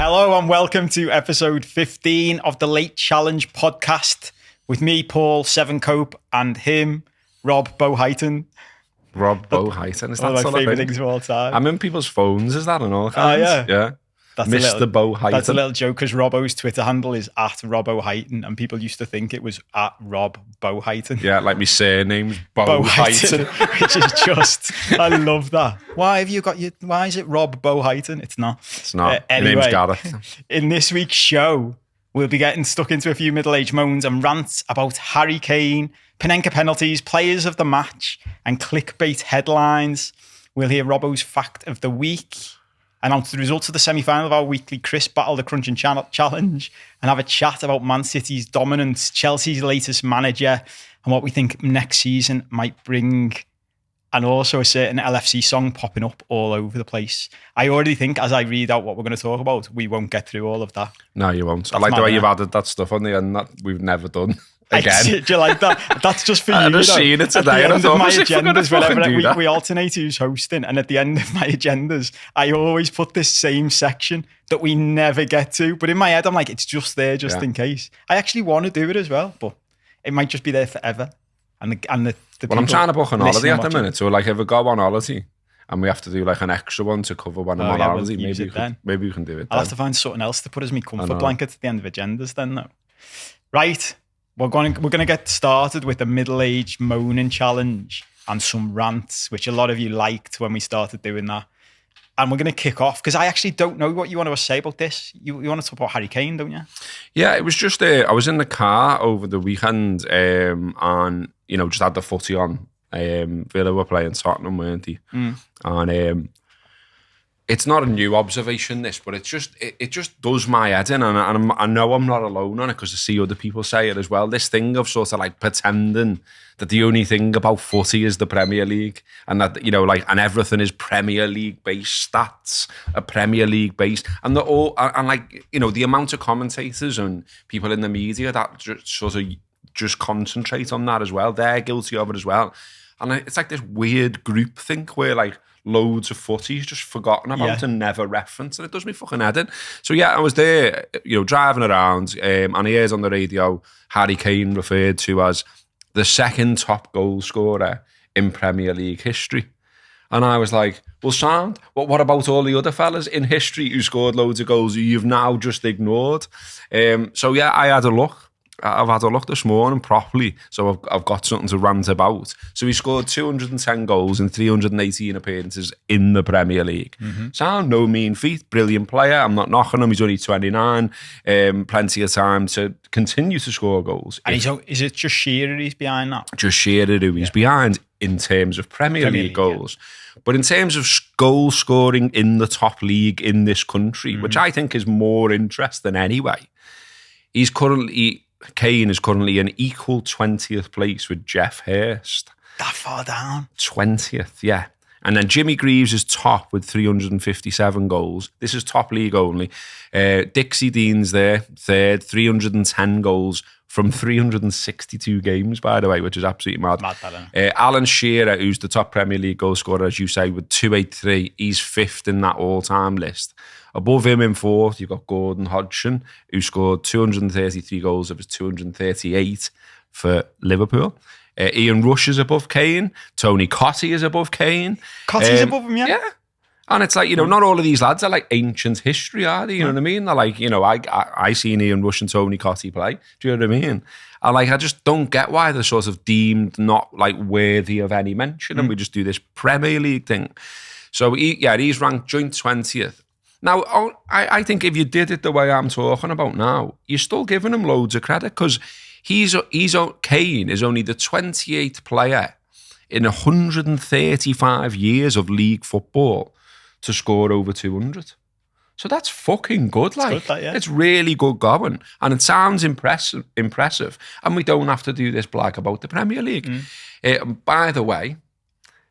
Hello and welcome to episode 15 of the Late Challenge podcast with me, Paul Sevencope, and him, Rob Boheighton. Rob Boheighton, is that one of my favourite things of all time? I'm in people's phones, is that and all kinds? Yeah. That's Mr. Boheighton. That's a little joke because Robbo's Twitter handle is @Robboheighton and people used to think it was @Rob Boheighton. Yeah, like my surname's Boheighton. Which is just, I love that. Why is it Rob Boheighton? It's not. It's not. Anyway, name's Gareth. In this week's show, we'll be getting stuck into a few middle-aged moans and rants about Harry Kane, Panenka penalties, players of the match, and clickbait headlines. We'll hear Robbo's fact of the week, announce the results of the semi-final of our weekly Crisp Battle, the Crunching Challenge, and have a chat about Man City's dominance, Chelsea's latest manager, and what we think next season might bring, and also a certain LFC song popping up all over the place. I already think, as I read out what we're going to talk about, we won't get through all of that. No, you won't. I like the way you've added that stuff on the end that we've never done. Again. Do you like that? That's just for you. I've just seen it today and I thought, my agendas, whenever we alternate who's hosting, and at the end of my agendas, I always put this same section that we never get to. But in my head, I'm like, it's just there just in case. I actually want to do it as well, but it might just be there forever. And the well, I'm trying to book an holiday at the minute, so like if we go on holiday and we have to do like an extra one to cover when I'm on holiday, maybe we can do it. I'll have to find something else to put as my comfort blanket at the end of agendas then, though. Right. We're going to get started with the middle-aged moaning challenge and some rants, which a lot of you liked when we started doing that. And we're going to kick off because I actually don't know what you want to say about this. You want to talk about Harry Kane, don't you? Yeah, it was just I was in the car over the weekend and just had the footy on. Villa were playing Tottenham, weren't they? And it's not a new observation, this, but it just does my head in, and I know I'm not alone on it because I see other people say it as well. This thing of sort of like pretending that the only thing about footy is the Premier League, and that and everything is Premier League based, stats are Premier League based, and the amount of commentators and people in the media that just concentrate on that as well. They're guilty of it as well, and it's like this weird group think where like loads of footy's just forgotten about and never referenced, and it does me fucking head in. So yeah, I was there, driving around, and I heard on the radio Harry Kane referred to as the second top goal scorer in Premier League history. And I was like, well, sound, what about all the other fellas in history who scored loads of goals who you've now just ignored? So yeah, I had a look. I've had a look this morning properly, so I've got something to rant about. So he scored 210 goals in 318 appearances in the Premier League. Sound no mean feat, brilliant player. I'm not knocking him. He's only 29. Plenty of time to continue to score goals. And is it just Shearer he's behind that? Just Shearer who he's behind in terms of Premier League goals. Yeah. But in terms of goal scoring in the top league in this country, which I think is more interesting anyway, Kane is currently in equal 20th place with Jeff Hurst. That far down? 20th, yeah. And then Jimmy Greaves is top with 357 goals. This is top league only. Dixie Dean's there, third, 310 goals from 362 games, by the way, which is absolutely mad. Alan Shearer, who's the top Premier League goal scorer, as you say, with 283, he's fifth in that all-time list. Above him in fourth, you've got Gordon Hodgson, who scored 233 goals of his 238 for Liverpool. Ian Rush is above Kane. Tony Cottee is above Kane. Cottee's above him, yeah? Yeah. And it's like, not all of these lads are like ancient history, are they? You know what I mean? They're like, I seen Ian Rush and Tony Cottee play. Do you know what I mean? And like, I just don't get why they're sort of deemed not like worthy of any mention. And we just do this Premier League thing. So he's ranked joint 20th. Now, I think if you did it the way I'm talking about now, you're still giving him loads of credit because Kane is only the 28th player in 135 years of league football to score over 200. So that's fucking good. It's really good going. And it sounds impressive. And we don't have to do this blag about the Premier League. By the way,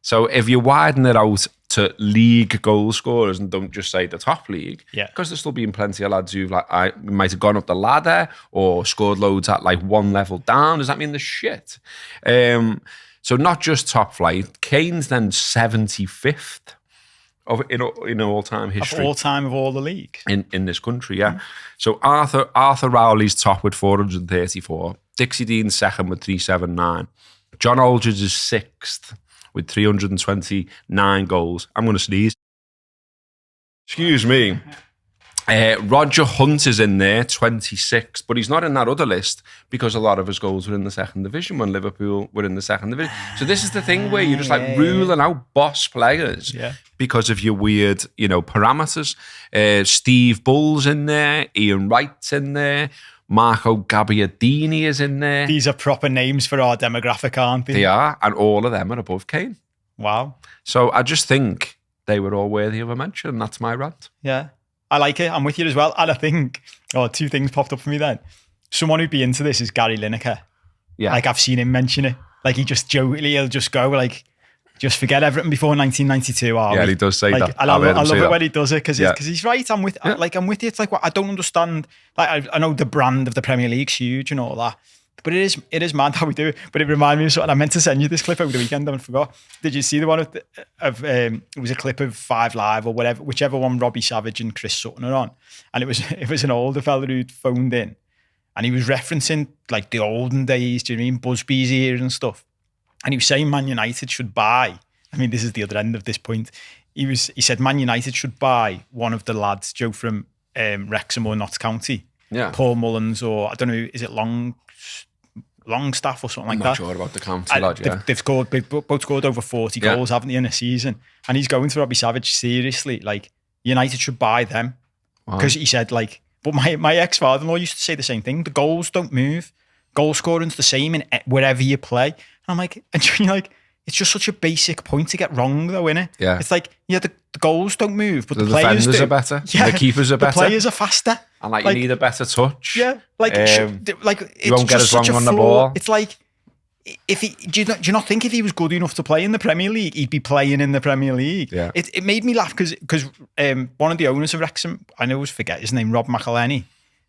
so if you widen it out to league goal scorers and don't just say the top league, because there's still been plenty of lads who might have gone up the ladder or scored loads at like one level down. Does that mean the shit? So not just top flight. Kane's then 75th in all-time history. Of all time of all the leagues. In this country, yeah. So Arthur Rowley's top with 434. Dixie Dean's second with 379. John Aldridge is sixth with 329 goals. I'm going to sneeze. Excuse me. Roger Hunt is in there, 26th, but he's not in that other list because a lot of his goals were in the second division when Liverpool were in the second division. So this is the thing where you're just like ruling out boss players because of your weird, parameters. Steve Bull's in there, Ian Wright's in there, Marco Gabbiadini is in there. These are proper names for our demographic, aren't they? They are, and all of them are above Kane. Wow. So I just think they were all worthy of a mention, and that's my rant. Yeah. I like it. I'm with you as well. And I think, two things popped up for me then. Someone who'd be into this is Gary Lineker. Yeah. Like, I've seen him mention it. Like, he'll just go, like, just forget everything before 1992. Yeah, he does say that. I love it when he does it because he's right. I'm with you. It's like, I don't understand. Like, I know the brand of the Premier League's huge and all that. But it is mad how we do it. But it reminded me of something. I meant to send you this clip over the weekend. I forgot. Did you see the one it was a clip of 5 Live or whatever, whichever one Robbie Savage and Chris Sutton are on, and it was an older fella who'd phoned in, and he was referencing like the olden days. Do you know what I mean? Busby's here and stuff, and he was saying Man United should buy. I mean, this is the other end of this point. He said Man United should buy one of the lads, Joe from Wrexham or Notts County, Paul Mullins, or I don't know, is it Longstaff or something like that. I'm not sure about the county lad, yeah. They've both scored over 40 goals, haven't they, in a season? And he's going to Robbie Savage seriously, like, United should buy them. Because he said, like, but my ex-father-in-law used to say the same thing. The goals don't move. Goal scoring's the same in wherever you play. And I'm like, and you're like, it's just such a basic point to get wrong, though, innit? Yeah. It's like, the goals don't move, but the players defenders are better. Yeah. The keepers are better. The players are faster. And you need a better touch. Yeah. It's you won't get as long on the ball. It's like, do you not think if he was good enough to play in the Premier League, he'd be playing in the Premier League? Yeah. It made me laugh because one of the owners of Wrexham, I always forget his name, Rob McElhenney,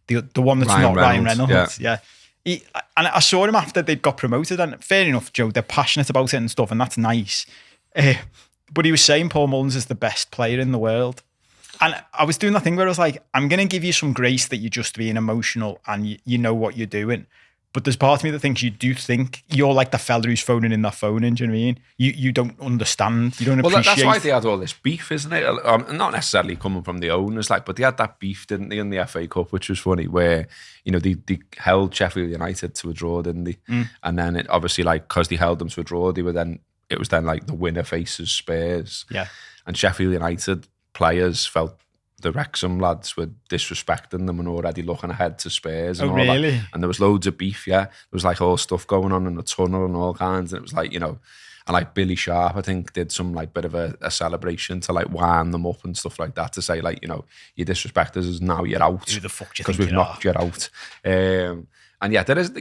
the one that's Ryan Reynolds. Yeah. And I saw him after they'd got promoted, and fair enough, Joe, they're passionate about it and stuff, and that's nice. But he was saying Paul Mullins is the best player in the world. And I was doing that thing where I was like, I'm going to give you some grace that you're just being emotional and you know what you're doing. But there's part of me that thinks you do think you're like the fella who's phoning in that phone in, do you know what I mean? You don't understand, you don't appreciate. Well, that's why they had all this beef, isn't it? Not necessarily coming from the owners, but they had that beef, didn't they, in the FA Cup, which was funny, where, they held Sheffield United to a draw, didn't they? And then it obviously, because they held them to a draw, it was then the winner faces Spurs. Yeah. And Sheffield United players felt the Wrexham lads were disrespecting them and already looking ahead to Spurs and all really? that. And there was loads of beef, yeah. There was all stuff going on in the tunnel and all kinds. And it was and Billy Sharp, I think, did some bit of a celebration to wind them up and stuff like that to say you disrespect us, now you're out. Who the fuck do you think because we've knocked you out. And yeah, there is,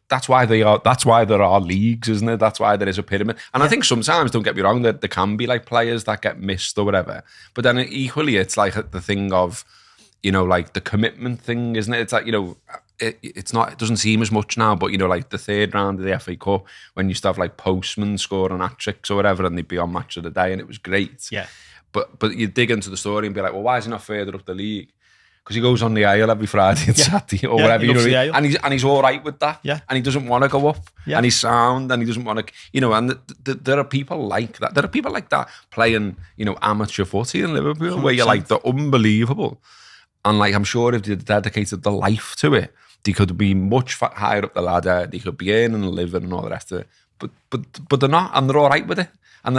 that's why there are leagues, isn't it? That's why there is a pyramid. And I think sometimes, don't get me wrong, that there can be players that get missed or whatever. But then equally, it's the thing of, the commitment thing, isn't it? It's not, it doesn't seem as much now, but the third round of the FA Cup, when you used to have Postman scoring hat-tricks or whatever, and they'd be on Match of the Day, and it was great. Yeah. But you dig into the story and be like, well, why is he not further up the league? Because he goes on the aisle every Friday and Saturday or whatever, and he's all right with that. Yeah. And he doesn't want to go up. Yeah. And he's sound, and he doesn't want to, and there are people like that. There are people like that playing, amateur footy in Liverpool 100%. Where you're they're unbelievable. And I'm sure if they dedicated the life to it, they could be much higher up the ladder. They could be earning a living and all the rest of it. But they're not, and they're all right with it. And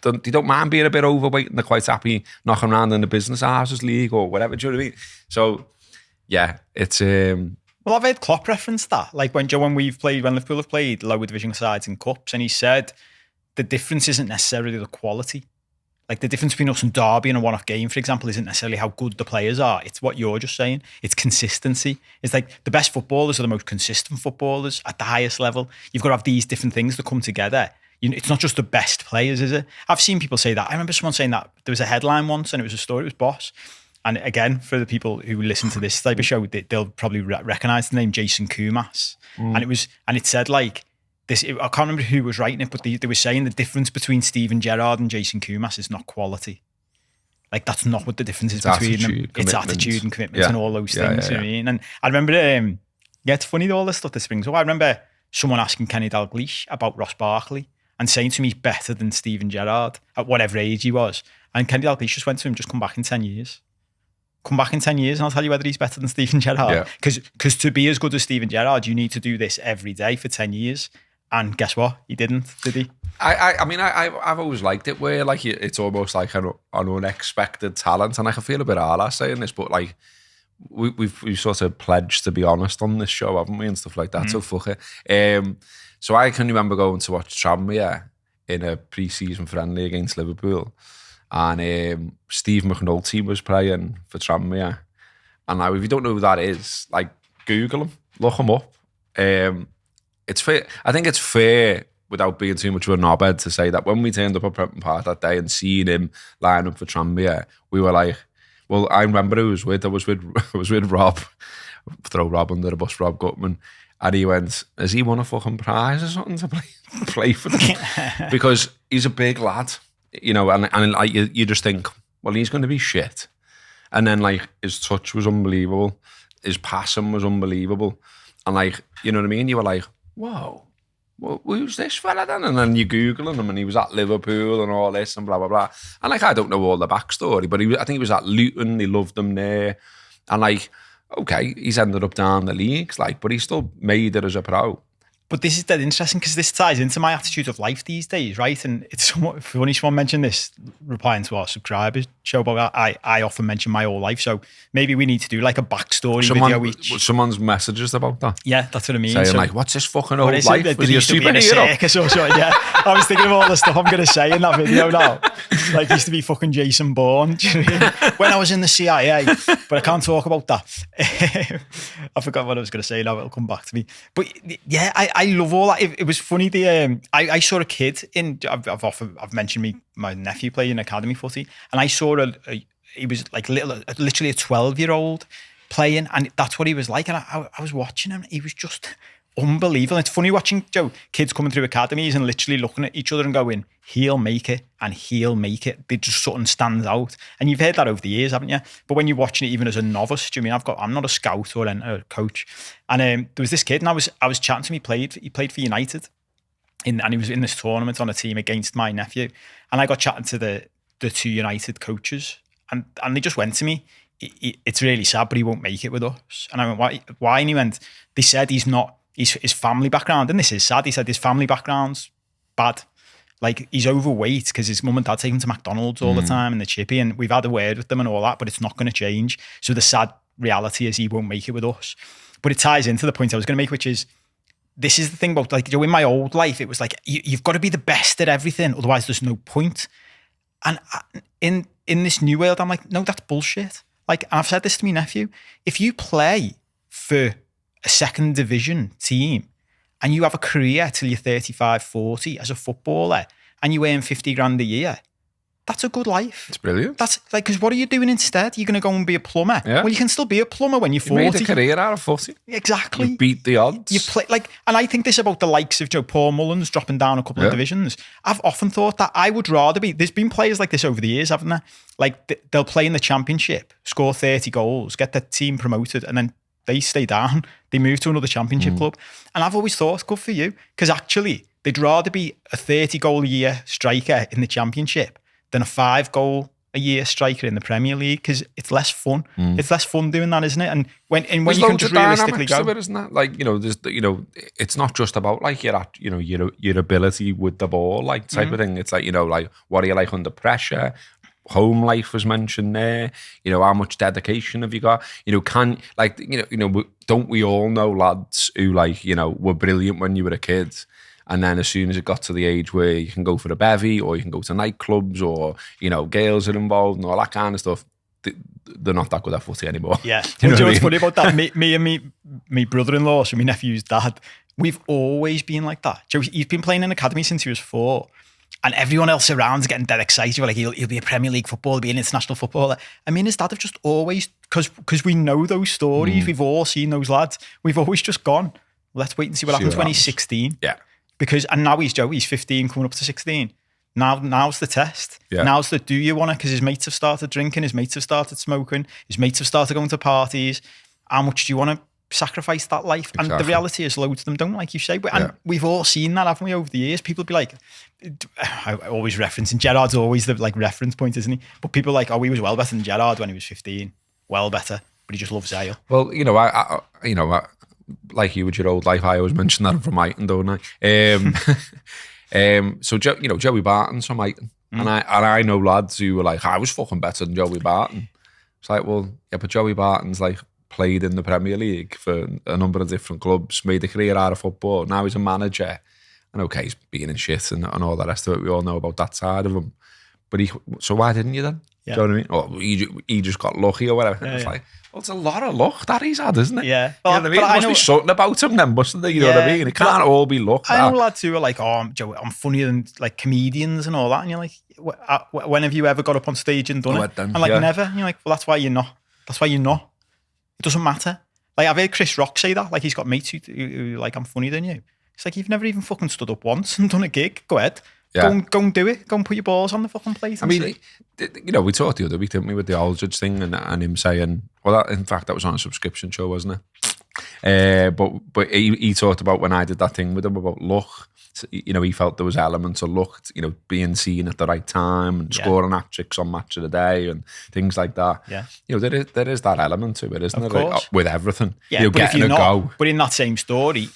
they don't mind being a bit overweight, and they're quite happy knocking around in the business houses league or whatever. Do you know what I mean? So, yeah, it's... Well, I've heard Klopp reference that. When Liverpool have played lower division sides in cups, and he said the difference isn't necessarily the quality. The difference between us and Derby in a one-off game, for example, isn't necessarily how good the players are. It's what you're just saying. It's consistency. It's the best footballers are the most consistent footballers at the highest level. You've got to have these different things that come together. It's not just the best players, is it? I've seen people say that. I remember someone saying that. There was a headline once, and it was a story. It was Boss. And again, for the people who listen to this type of show, they'll probably recognise the name Jason Kumas. And it said this. I can't remember who was writing it, but they were saying the difference between Steven Gerrard and Jason Kumas is not quality. Like, that's not what the difference is It's between them. attitude, It's commitment. attitude and commitment Yeah. and all those Yeah, things. yeah, You know what I mean? And I remember, it's funny all this stuff that springs up. I remember someone asking Kenny Dalglish about Ross Barkley and saying to me he's better than Steven Gerrard at whatever age he was. And Kenny Dalglish just went to him, just come back in 10 years. Come back in 10 years and I'll tell you whether he's better than Steven Gerrard. Because to be as good as Steven Gerrard, you need to do this every day for 10 years. And guess what? He didn't, did he? I mean, I've always liked it where like it's almost like an unexpected talent, and I can feel a bit ala saying this, but like we've sort of pledged to be honest on this show, haven't we, and stuff like that. So fuck it. So I can remember going to watch Tranmere in a pre-season friendly against Liverpool, and Steve McNulty was playing for Tranmere, and now if you don't know who that is, like Google him, look him up. It's fair. I think it's fair, without being too much of a knobhead, to say that when we turned up at Prenton Park that day and seen him line up for Tranmere, we were like, well, I remember who I was with. I was with Rob. Throw Rob under the bus, Rob Gutman. And he went, has he won a fucking prize or something to play for them? Because he's a big lad, you know, and like you just think, well, he's going to be shit. And then like his touch was unbelievable. His passing was unbelievable. And like, you know what I mean? You were like, whoa, well, who's this fella then? And then you Googling him and he was at Liverpool and all this and blah, blah, blah. And like, I don't know all the backstory, but I think he was at Luton, he loved them there. And like, okay, he's ended up down the leagues, like, but he still made it as a pro. But this is dead interesting because this ties into my attitude of life these days, right? And it's somewhat funny someone mentioned this, replying to our subscribers show, but I often mention my whole life. So maybe we need to do like a backstory video each. Someone's messages about that. Yeah, that's what I mean. Saying so, like, what's this fucking old life? Did Was he a superhero? Or something? Yeah, I was thinking of all the stuff I'm going to say in that video now. Like, he used to be fucking Jason Bourne. Do you know what I mean? When I was in the CIA, but I can't talk about that. I forgot what I was going to say now, it'll come back to me. But yeah, I love all that. It was funny. I saw a kid I've mentioned my nephew playing academy footy, and I saw he was like literally a 12-year-old playing, and that's what he was like. And I was watching him. He was just unbelievable. And it's funny watching kids coming through academies and literally looking at each other and going, he'll make it and he'll make it. They just something stands out. And you've heard that over the years, haven't you? But when you're watching it even as a novice, do you mean I'm not a scout or a coach? And there was this kid, and I was chatting to him. He played for United, and he was in this tournament on a team against my nephew. And I got chatting to the two United coaches, and they just went to me, it's really sad, but he won't make it with us. And I went, why? And he went, they said his family background, and this is sad, he said his family background's bad. Like, he's overweight because his mum and dad take him to McDonald's all the time and the chippy, and we've had a word with them and all that, but it's not going to change. So the sad reality is he won't make it with us. But it ties into the point I was going to make, which is, this is the thing about, like, in my old life, it was like, you've got to be the best at everything, otherwise there's no point. And in this new world, I'm like, no, that's bullshit. Like, I've said this to my nephew, if you play for a second division team and you have a career till you're 35, 40 as a footballer and you earn 50 grand a year, that's a good life. It's brilliant. That's like, because what are you doing instead? You're going to go and be a plumber. Yeah. Well, you can still be a plumber when you're 40. You made a career out of footy. Exactly. You beat the odds. You play like, and I think this about the likes of Paul Mullins dropping down a couple of divisions. I've often thought that I would rather be. There's been players like this over the years, haven't there? Like, they'll play in the Championship, score 30 goals, get their team promoted, and then they stay down. They move to another Championship club. And I've always thought, good for you, because actually they'd rather be a 30 goal a year striker in the Championship than a 5 goal a year striker in the Premier League, because it's less fun. It's less fun doing that, isn't it? And when you can just realistically go, it, isn't that? Like, there's it's not just about like your ability with the ball, like type of thing. It's like, like, what are you like under pressure? Home life was mentioned there. How much dedication have you got? Don't we all know lads who were brilliant when you were a kid? And then as soon as it got to the age where you can go for a bevy or you can go to nightclubs or, girls are involved and all that kind of stuff, they're not that good at footy anymore. Yeah. Do you know what's funny about that? Me and me brother-in-law, so my nephew's dad, we've always been like that. He's been playing in academy since he was 4. And everyone else around is getting dead excited. We're like, he'll be a Premier League footballer, he'll be an international footballer. I mean, his dad have just always, because we know those stories, we've all seen those lads, we've always just gone, let's wait and see what happens when he's 16. Yeah. And now he's 15 coming up to 16. Now's the test. Yeah. Now's the do you want it? Because his mates have started drinking, his mates have started smoking, his mates have started going to parties. How much do you want to sacrifice that life? Exactly. And the reality is loads of them don't, like you say. And we've all seen that, haven't we, over the years? People be like, I always reference, and Gerrard's always the like reference point, isn't he? But people are like, oh, he was well better than Gerrard when he was 15. Well better, but he just loves ale. Well, you know, I like you with your old life, I always mention that from Aiton, don't I? So Joey Barton's from Aiton, and I know lads who were like, I was fucking better than Joey Barton. It's like, well, yeah, but Joey Barton's like played in the Premier League for a number of different clubs, made a career out of football. Now he's a manager, and okay, he's being in shit and all the rest of it. We all know about that side of him. But so why didn't you then? Yeah. Do you know what I mean? Or he just got lucky or whatever. It's like, well, it's a lot of luck that he's had, isn't it? Yeah. Well, you know what I mean? There must be something about him then, mustn't there? You know what I mean? It can't all be luck. I know lads who are like, oh, Joe, I'm funnier than like comedians and all that. And you're like, when have you ever got up on stage and done it? And like, never. And you're like, well, that's why you're not. That's why you're not. It doesn't matter. Like, I've heard Chris Rock say that. Like, he's got mates who like, I'm funnier than you. It's like, you've never even fucking stood up once and done a gig. Go ahead. Yeah. Go and do it. Go and put your balls on the fucking plate. I mean, you know, we talked the other week, didn't we, with the Aldridge thing and him saying, well, in fact, that was on a subscription show, wasn't it? But he talked about when I did that thing with him about luck. You know, he felt there was elements of luck, you know, being seen at the right time and scoring hat-tricks on Match of the Day and things like that. Yeah. You know, there is that element to it, isn't there? Like, with everything. Yeah, you know, getting a go. But in that same story,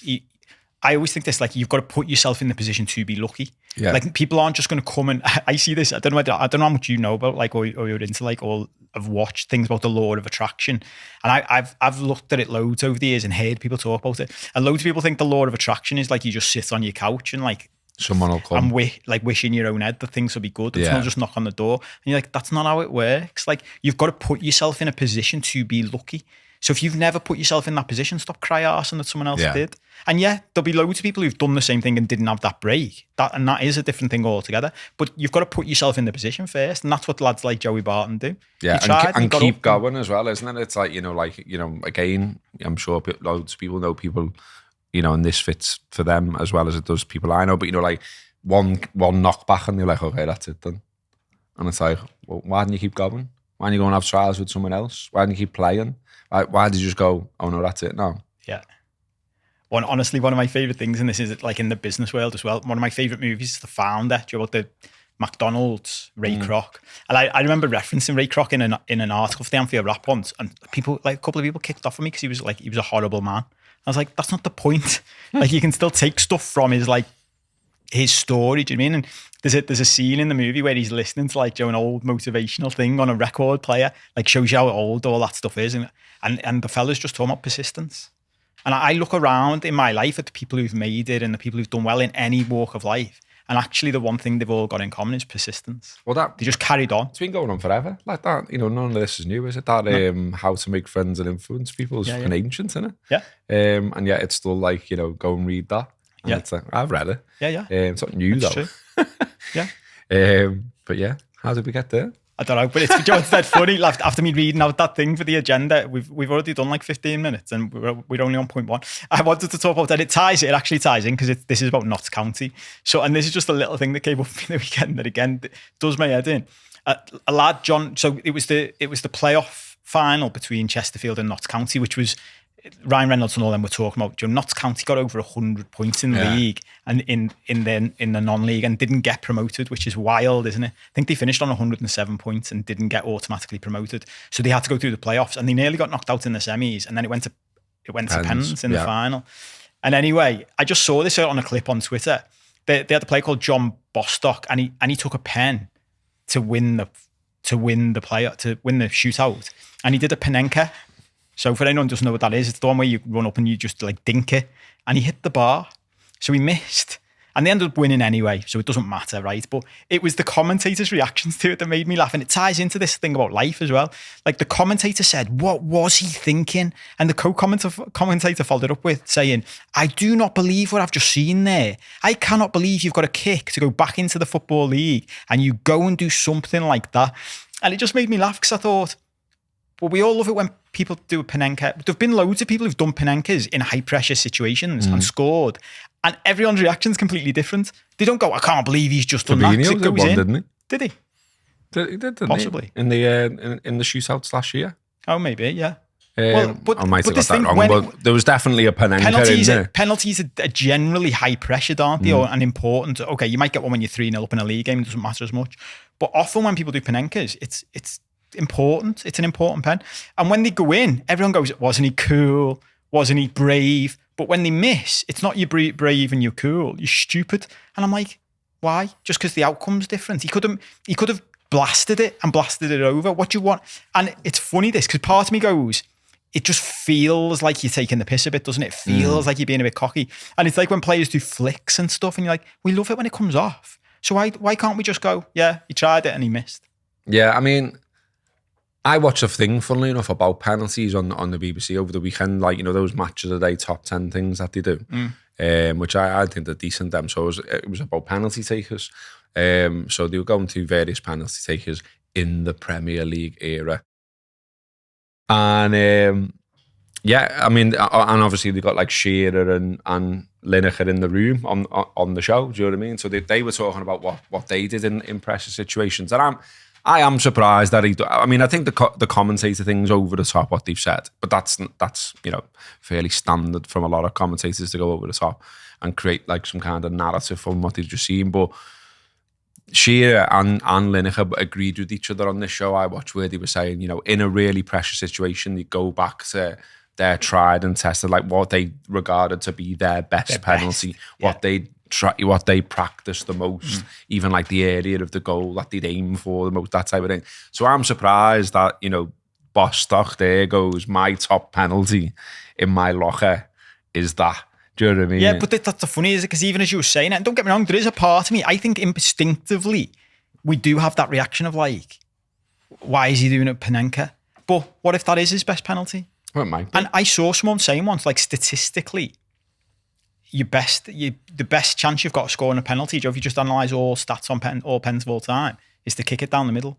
I always think this, like, you've got to put yourself in the position to be lucky. Yeah. Like, people aren't just going to come and I see this. I don't know how much you know about, like, or you're into, like, or have watched things about the law of attraction. And I've looked at it loads over the years and heard people talk about it. And loads of people think the law of attraction is like you just sit on your couch and like someone will come and wish in your own head that things will be good. It's not just knock on the door. And you're like, that's not how it works. Like, you've got to put yourself in a position to be lucky. So if you've never put yourself in that position, stop cry-arsing that someone else did. And there'll be loads of people who've done the same thing and didn't have that break. That is a different thing altogether. But you've got to put yourself in the position first. And that's what lads like Joey Barton do. Yeah, and keep going as well, isn't it? It's like, again, I'm sure loads of people know people, and this fits for them as well as it does people I know. But, like one knockback and they're like, okay, that's it then. And it's like, well, why didn't you keep going? Why didn't you go and have trials with someone else? Why didn't you keep playing? Why did you just go, oh no, that's it now? Yeah. Honestly, one of my favourite things, and this is like in the business world as well, one of my favourite movies is The Founder. Do you know about the McDonald's, Ray Kroc? And I remember referencing Ray Kroc in an article for the Anfield Rap once, and people, like a couple of people kicked off on me because he was a horrible man. I was like, that's not the point. Like, you can still take stuff from his story, do you know what I mean? And there's a scene in the movie where he's listening to like an old motivational thing on a record player, like shows you how old all that stuff is, and the fella's just talking about persistence. And I look around in my life at the people who've made it and the people who've done well in any walk of life, and actually the one thing they've all got in common is persistence. Well, they just carried on. It's been going on forever like that. None of this is new, is it? That how to make friends and influence people is fucking ancient, isn't it? Yeah. And yet it's still like, go and read that. And it's like, I've read it. Yeah. It's not new though. True. Yeah. But yeah, how did we get there? I don't know, but it's dead funny. After me reading out that thing for the agenda, we've already done like 15 minutes and we're only on point one. I wanted to talk about that. It actually ties in because this is about Notts County. So, and this is just a little thing that came up for the weekend that again does my head in. A lad, John. So it was the playoff final between Chesterfield and Notts County, which was Ryan Reynolds and all them were talking about. Notts County got over 100 points in the league and in the non-league and didn't get promoted, which is wild, isn't it? I think they finished on 107 points and didn't get automatically promoted. So they had to go through the playoffs and they nearly got knocked out in the semis, and then it went to pens in the final. And anyway, I just saw this on a clip on Twitter. They had a player called John Bostock and he took a pen to win the shootout, and he did a Panenka. So for anyone who doesn't know what that is, it's the one where you run up and you just like dink it, and he hit the bar. So he missed, and they ended up winning anyway, so it doesn't matter, right? But it was the commentators' reactions to it that made me laugh, and it ties into this thing about life as well. Like, the commentator said, what was he thinking? And the commentator followed up with saying, I do not believe what I've just seen there. I cannot believe you've got a kick to go back into the Football League and you go and do something like that. And it just made me laugh because I thought, well, we all love it when people do a Panenka. There've been loads of people who've done Panenkas in high pressure situations and scored. And everyone's reaction's completely different. They don't go, I can't believe he's just done that. 'Cause it Fabinho goes did one, in. didn't he? Did he? He did, didn't Possibly. he? In the shootouts last year. Oh, maybe, yeah. I might have got that wrong, but there was definitely a Panenka in there. Penalties are generally high pressured, aren't they? And important. Okay, you might get one when you're 3-0 up in a league game. It doesn't matter as much. But often when people do Panenkas, it's important. It's an important pen. And when they go in, everyone goes, wasn't he cool? Wasn't he brave? But when they miss, it's not you're brave and you're cool. You're stupid. And I'm like, why? Just because the outcome's different. He could have blasted it over. What do you want? And it's funny this, because part of me goes, it just feels like you're taking the piss a bit, doesn't it? It feels like you're being a bit cocky. And it's like when players do flicks and stuff, and you're like, we love it when it comes off. So why can't we just go, yeah, he tried it and he missed? Yeah, I mean, I watched a thing, funnily enough, about penalties on the BBC over the weekend, like, those match of the day top 10 things that they do, which I think they're decent them. So it was about penalty takers. So they were going to various penalty takers in the Premier League era. And I mean, and obviously they got like Shearer and Lineker in the room on the show. Do you know what I mean? So they were talking about what they did in pressure situations, and I am surprised that I think the commentator thing's over the top what they've said, but that's fairly standard from a lot of commentators to go over the top and create like some kind of narrative from what they've just seen, but. Shearer and Lineker agreed with each other on this show I watched, where they were saying, in a really pressure situation, they go back to their tried and tested, like what they regarded to be their best penalty, what they practiced the most, even like the area of the goal that they'd aim for the most, that type of thing. So I'm surprised that, Bostock there goes, my top penalty in my locker is that. Do you know what I mean? Yeah, but that's the funny, is it? Because even as you were saying it, and don't get me wrong, there is a part of me, I think instinctively, we do have that reaction of like, why is he doing it Panenka? But what if that is his best penalty? Well, it might be. And I saw someone saying once, like statistically, the best chance you've got of scoring a penalty, Joe, if you just analyse all stats on all pens of all time, is to kick it down the middle.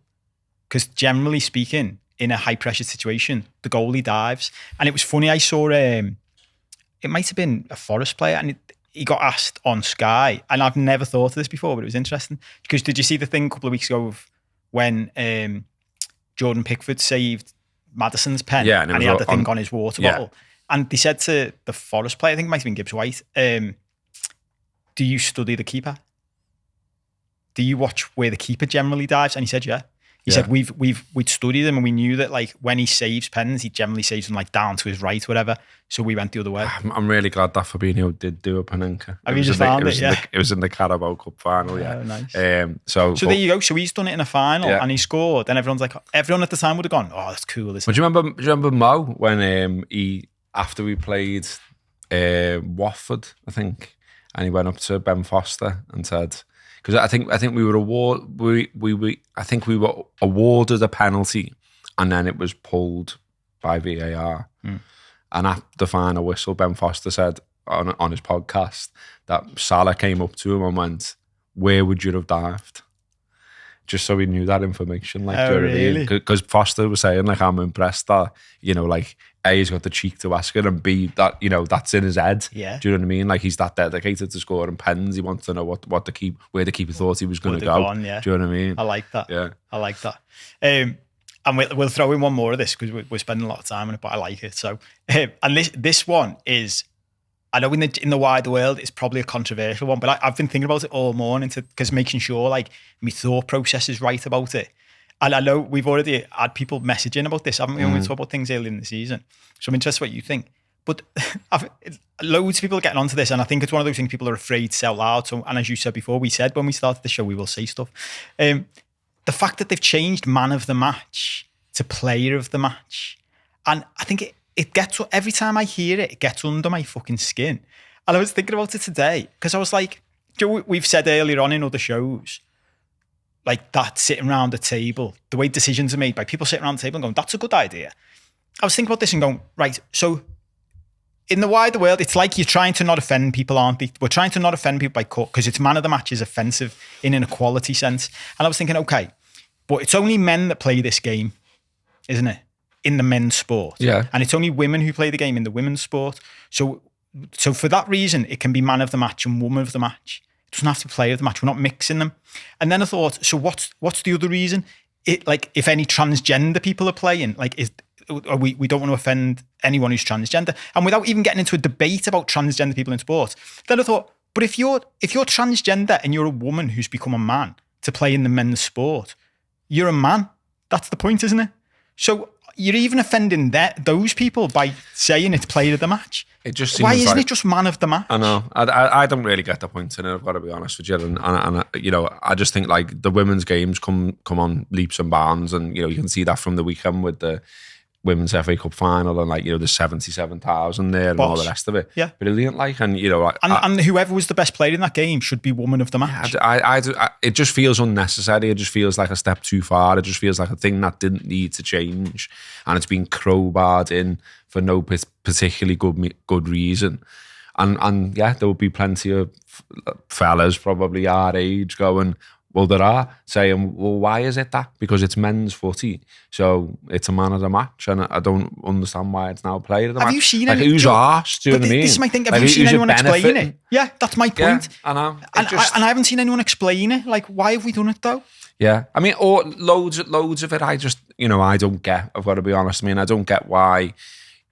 Because generally speaking, in a high pressure situation, the goalie dives. And it was funny, I saw... it might have been a Forest player, and he got asked on Sky, and I've never thought of this before, but it was interesting, because did you see the thing a couple of weeks ago of when Jordan Pickford saved Maddison's pen, and he had the thing on his water bottle, and they said to the Forest player, I think it might have been Gibbs White, do you study the keeper? Do you watch where the keeper generally dives? And he said, yeah. He said, we'd studied him, and we knew that like when he saves pens, he generally saves them like down to his right, whatever. So we went the other way. I'm really glad that Fabinho did do a Panenka. Have you just found it? Yeah. It was in the Carabao Cup final, yeah. Oh, nice. So there you go. So he's done it in a final and he scored. And everyone at the time would have gone, oh, that's cool. But do you remember Mo when after we played Watford, I think, and he went up to Ben Foster and said, because I think we were awarded a penalty, and then it was pulled by VAR. And at the final whistle, Ben Foster said on his podcast that Salah came up to him and went, "Where would you have dived?" Just so he knew that information. Like, oh, really? Because Foster was saying, like, I'm impressed that, like, A, he's got the cheek to ask it, and B, that, that's in his head. Yeah. Do you know what I mean? Like, he's that dedicated to scoring pens. He wants to know where the keeper thought he was going to go. Yeah. Do you know what I mean? I like that. Yeah. I like that. And we'll throw in one more of this because we're spending a lot of time on it, but I like it. So, and this one is, I know in the wider world, it's probably a controversial one, but I've been thinking about it all morning because making sure like my thought process is right about it. And I know we've already had people messaging about this, haven't we? When we talk about things early in the season. So I'm interested what you think. But loads of people are getting onto this, and I think it's one of those things people are afraid to say out loud. So, and as you said before, we said when we started the show, we will say stuff. The fact that they've changed man of the match to player of the match. And I think it gets, every time I hear it, it gets under my fucking skin. And I was thinking about it today because I was like, Joe, we've said earlier on in other shows, like that sitting around the table, the way decisions are made by people sitting around the table and going, that's a good idea. I was thinking about this and going, right, so in the wider world, it's like you're trying to not offend people, aren't they? We're trying to not offend people by cut because it's man of the match is offensive in an equality sense. And I was thinking, okay, but it's only men that play this game, isn't it? In the men's sport. Yeah. And it's only women who play the game in the women's sport. So So for that reason, it can be man of the match and woman of the match. It doesn't have to be player of the match. We're not mixing them. And then I thought, so what's the other reason? Like if any transgender people are playing, like we don't want to offend anyone who's transgender. And without even getting into a debate about transgender people in sports, then I thought, but if you're transgender and you're a woman who's become a man to play in the men's sport, you're a man. That's the point, isn't it? So you're even offending those people by saying it's player of the match. It just seems why isn't it just man of the match? I know. I don't really get the point in it. I've got to be honest with you. And you know, I just think like the women's games come on leaps and bounds, and you know you can see that from the weekend with the women's FA Cup final, and like you know there's 77,000 there and all the rest of it. Yeah, brilliant. Like, and you know, and whoever was the best player in that game should be woman of the match. It just feels unnecessary. It just feels like a step too far. It just feels like a thing that didn't need to change, and it's been crowbarred in for no particularly good reason. And yeah, there will be plenty of fellas probably our age going, well, there are saying, well, why is it that? Because it's men's footy, so it's a man of the match, and I don't understand why it's now player of the match. Have you seen like who's arsed? Do you know what I mean? This is my thing. Have you seen anyone explain it? Yeah, that's my point. Yeah, I know. And I haven't seen anyone explain it. Like, why have we done it though? Yeah, I mean, or loads of it. I just, you know, I don't get. I've got to be honest. I mean, I don't get why.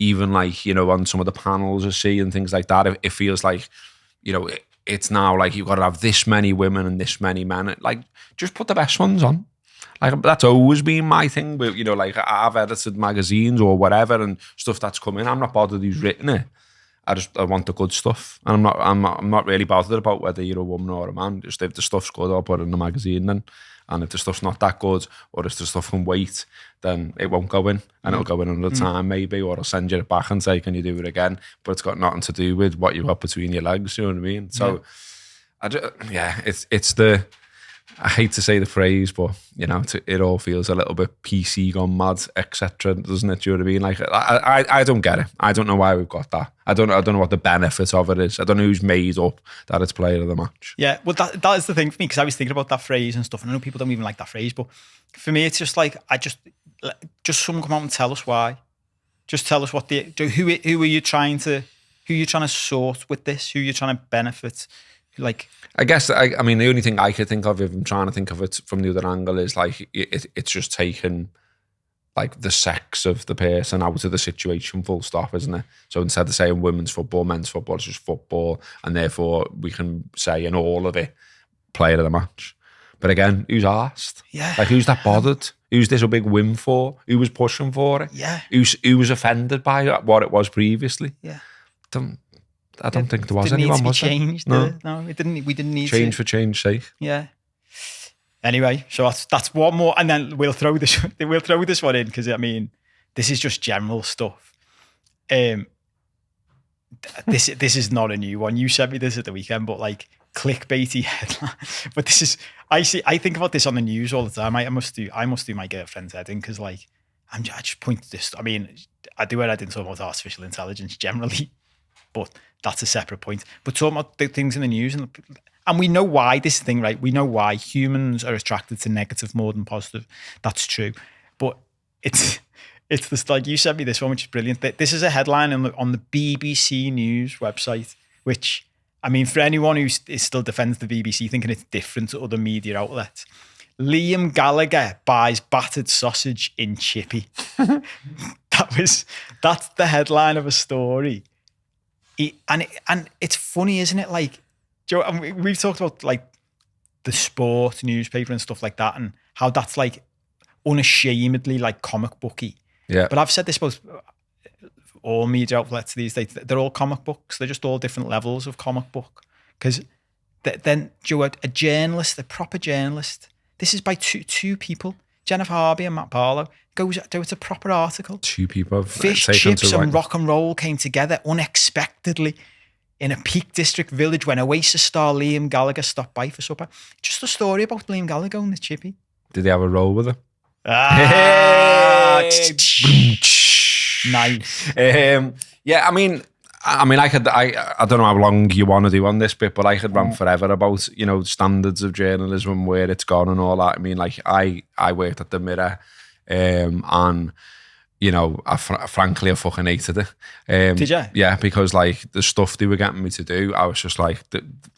Even like, you know, on some of the panels I see and things like that, it feels like, you know, it's now like you've got to have this many women and this many men. Like, just put the best ones on. Like, that's always been my thing. But, you know, like I've edited magazines or whatever and stuff that's coming. I'm not bothered who's written it. I want the good stuff. And I'm not really bothered about whether you're a woman or a man. Just if the stuff's good, I'll put it in the magazine then. And if the stuff's not that good, or if the stuff can wait, then it won't go in. And it'll go in another time maybe, or I'll send you it back and say, can you do it again? But it's got nothing to do with what you've got between your legs, you know what I mean? So, it's the... I hate to say the phrase, but, you know, it all feels a little bit PC gone mad, etc. Doesn't it? Do you know what I mean? Like, I don't get it. I don't know why we've got that. I don't know what the benefit of it is. I don't know who's made up that it's player of the match. Yeah, well, that is the thing for me, because I was thinking about that phrase and stuff, and I know people don't even like that phrase, but for me, it's just like, just someone come out and tell us why. Just tell us who are you trying to sort with this? Who are you trying to benefit? Like, I guess, I mean, the only thing I could think of, if I'm trying to think of it from the other angle, is like it's just taken like the sex of the person out of the situation, full stop, isn't it? So instead of saying women's football, men's football, it's just football, and therefore we can say in all of it, player of the match. But again, who's asked? Yeah. Like, who's that bothered? Who's this a big win for? Who was pushing for it? Yeah. Who was offended by what it was previously? Yeah. I don't think there was anyone, was there? Changed, no, it didn't. We didn't need change for change's sake. Yeah. Anyway, so that's one more, and then we'll throw this one in, because I mean, this is just general stuff. This is not a new one. You sent me this at the weekend, but like clickbaity headline. But this is I think about this on the news all the time. I must do my girlfriend's heading, because like I just point to this. I mean, I do it. I didn't talk about artificial intelligence generally, but that's a separate point. But talking about the things in the news, and we know why this thing, right? We know why humans are attracted to negative more than positive. That's true. But it's this, like you sent me this one, which is brilliant. This is a headline on the BBC News website, which, I mean, for anyone who still defends the BBC, thinking it's different to other media outlets, Liam Gallagher buys battered sausage in Chippy. That's the headline of a story. And it's funny, isn't it? Like, Joe, and we've talked about like the sport newspaper and stuff like that, and how that's like unashamedly like comic booky. Yeah. But I've said this about all media outlets these days. They're all comic books. They're just all different levels of comic book. Because then, Joe, a journalist, a proper journalist, this is by two people, Jennifer Harby and Matt Barlow, it's a proper article. Two people. Fish, chips and rock and roll came together unexpectedly in a Peak District village when Oasis star Liam Gallagher stopped by for supper. Just a story about Liam Gallagher and the Chippy. Did they have a roll with her? Nice. Yeah, I mean, I don't know how long you want to do on this bit, but I could rant forever about, you know, standards of journalism, where it's gone and all that. I mean, like I worked at the Mirror, and you know, frankly, I fucking hated it. Did you? Yeah, because like the stuff they were getting me to do, I was just like,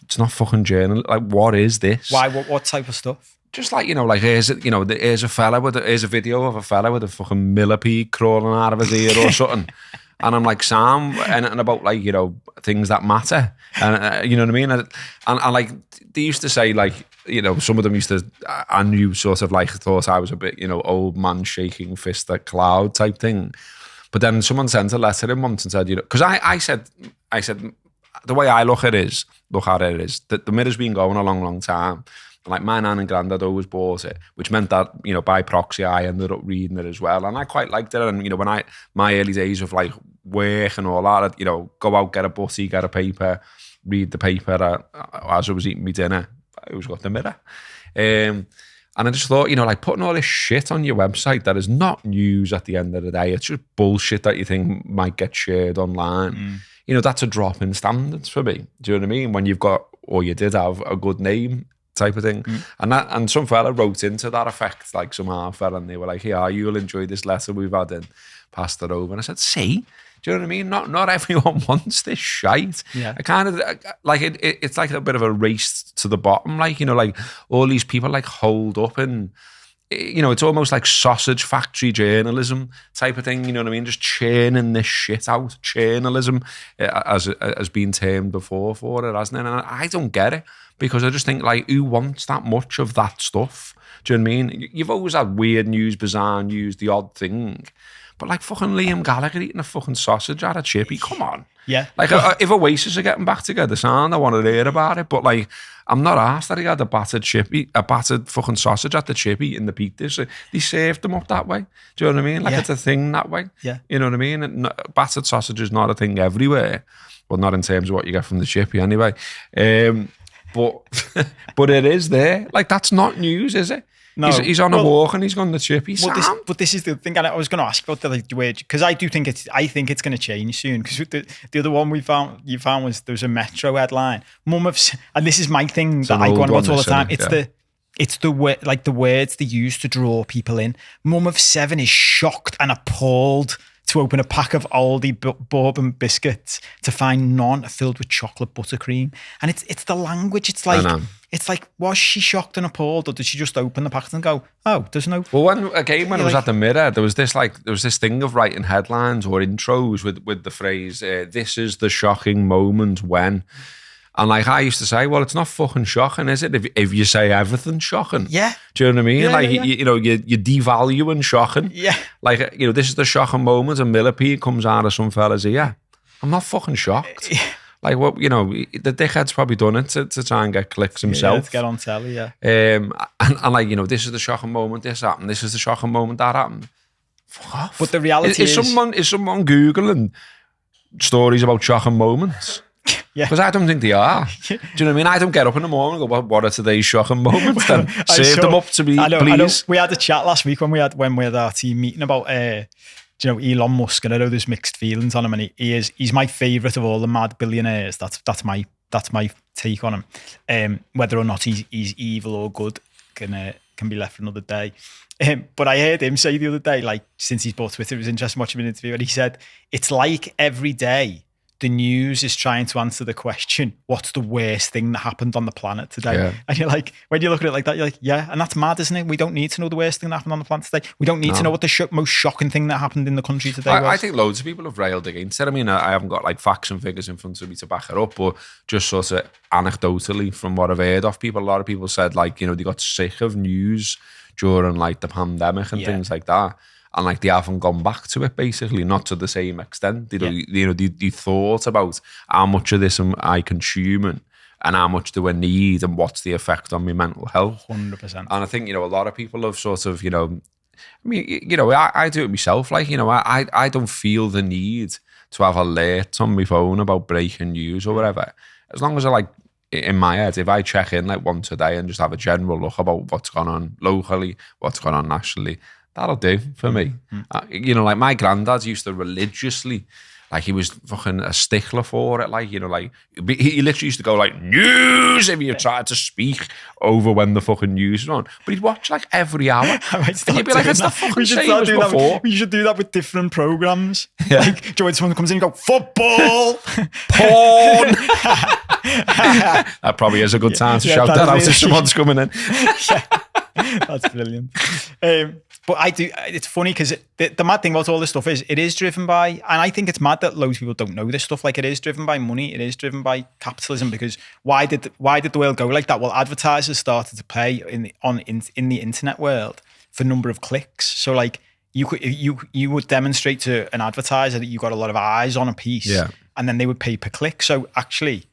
it's not fucking journal. Like, what is this? Why? What type of stuff? Just like, you know, like here's a video of a fella with a fucking millipede crawling out of his ear or something. And I'm like, Sam, anything about like, you know, things that matter. And you know what I mean? And like, they used to say like, you know, some of them used to, I knew sort of like, thought I was a bit, you know, old man shaking fist at cloud type thing. But then someone sent a letter in once and said, you know, because I said, the way I look at it is that the mirror's been going a long, long time. Like my nan and granddad always bought it, which meant that, you know, by proxy, I ended up reading it as well. And I quite liked it. And, you know, when my early days of like work and all that, I'd, you know, go out, get a butty, get a paper, read the paper as I was eating my dinner. I always got the mirror. And I just thought, you know, like putting all this shit on your website that is not news at the end of the day. It's just bullshit that you think might get shared online. You know, that's a drop in standards for me. Do you know what I mean? When you've got, or you did have a good name type of thing. And some fella wrote into that effect, like some half fella, and they were like, yeah, you'll enjoy this letter we've had and passed it over. And I said, see? Do you know what I mean? Not everyone wants this shite. Yeah. I kind of like it's like a bit of a race to the bottom, like, you know, like all these people like hold up and, you know, it's almost like sausage factory journalism type of thing, you know what I mean? Just churning this shit out. Journalism has been termed before for it, hasn't it? And I don't get it, because I just think, like, who wants that much of that stuff? Do you know what I mean? You've always had weird news, bizarre news, the odd thing. But like fucking Liam Gallagher eating a fucking sausage out of chippy, come on. Yeah. Like if Oasis are getting back together, sound, I want to hear about it. But like, I'm not arsed that he had a battered fucking sausage at the chippy in the Peak Dish. They served them up that way. Do you know what I mean? Like it's a thing that way. Yeah. You know what I mean? And battered sausage is not a thing everywhere. Well, not in terms of what you get from the chippy anyway. But it is there. Like, that's not news, is it? No. He's on a walk and he's gone the chippy. But this is the thing, and I was going to ask about the word, because I think it's going to change soon. Because the other one you found was there was a Metro headline. And this is my thing that I go on about all the time. It's the words they use to draw people in. Mum of 7 is shocked and appalled to open a pack of Aldi bourbon biscuits to find none filled with chocolate buttercream. And it's the language. It's like, was she shocked and appalled, or did she just open the packet and go, oh, there's no... Well, when it was at the Mirror, there was this thing of writing headlines or intros with the phrase, this is the shocking moment when... And like I used to say, well, it's not fucking shocking, is it? If you say everything's shocking. Yeah. Do you know what I mean? Yeah, like, yeah. you're devaluing shocking. Yeah. Like, you know, this is the shocking moment, and millipede comes out of some fella's ear. I'm not fucking shocked. Yeah. Like, what, you know, the dickhead's probably done it to try and get clicks himself. Yeah, to get on telly, yeah. And like, you know, this is the shocking moment, this happened. This is the shocking moment, that happened. Fuck off. But the reality is... Is someone Googling stories about shocking moments? Yeah. Because I don't think they are. Do you know what I mean? I don't get up in the morning and go, what are today's shocking moments? Then save them up to me, please. I know. We had a chat last week when we had our team meeting about you know, Elon Musk, and I know there's mixed feelings on him, and he's my favourite of all the mad billionaires. That's my take on him. Whether or not he's evil or good can be left for another day. But I heard him say the other day, like, since he's bought Twitter, it was interesting watching an interview, and he said it's like every day the news is trying to answer the question, what's the worst thing that happened on the planet today? Yeah. And you're like, when you look at it like that, you're like, yeah, and that's mad, isn't it? We don't need to know the worst thing that happened on the planet today. We don't need to know what the most shocking thing that happened in the country today was. I think loads of people have railed against it. I mean, I haven't got like facts and figures in front of me to back it up, but just sort of anecdotally from what I've heard of people, a lot of people said, like, you know, they got sick of news during like the pandemic and things like that. And like they haven't gone back to it, basically, not to the same extent. They thought about how much of this am I consuming and how much do I need and what's the effect on my mental health. 100%. And I think, you know, a lot of people have sort of, you know, I mean, you know, I do it myself. Like, you know, I don't feel the need to have alerts on my phone about breaking news or whatever. As long as I like, in my head, if I check in like once a day and just have a general look about what's going on locally, what's going on nationally, that'll do for me. You know, like my granddad used to religiously like he was fucking a stickler for it. Like, you know, like he literally used to go like news if you tried to speak over when the fucking news was on. But he'd watch like every hour. And you'd be like, it's the fucking same as before. We should do that with different programs. Yeah. Like, do you know when someone comes in and go, football, porn. That probably is a good time to shout that out if someone's coming in. That's brilliant. But it's funny because the mad thing about all this stuff is it is driven by, and I think it's mad that loads of people don't know this stuff. Like, it is driven by money. It is driven by capitalism, because why did the world go like that? Well, advertisers started to pay in the internet world for number of clicks. So like you would demonstrate to an advertiser that you got a lot of eyes on a piece, and then they would pay per click. So actually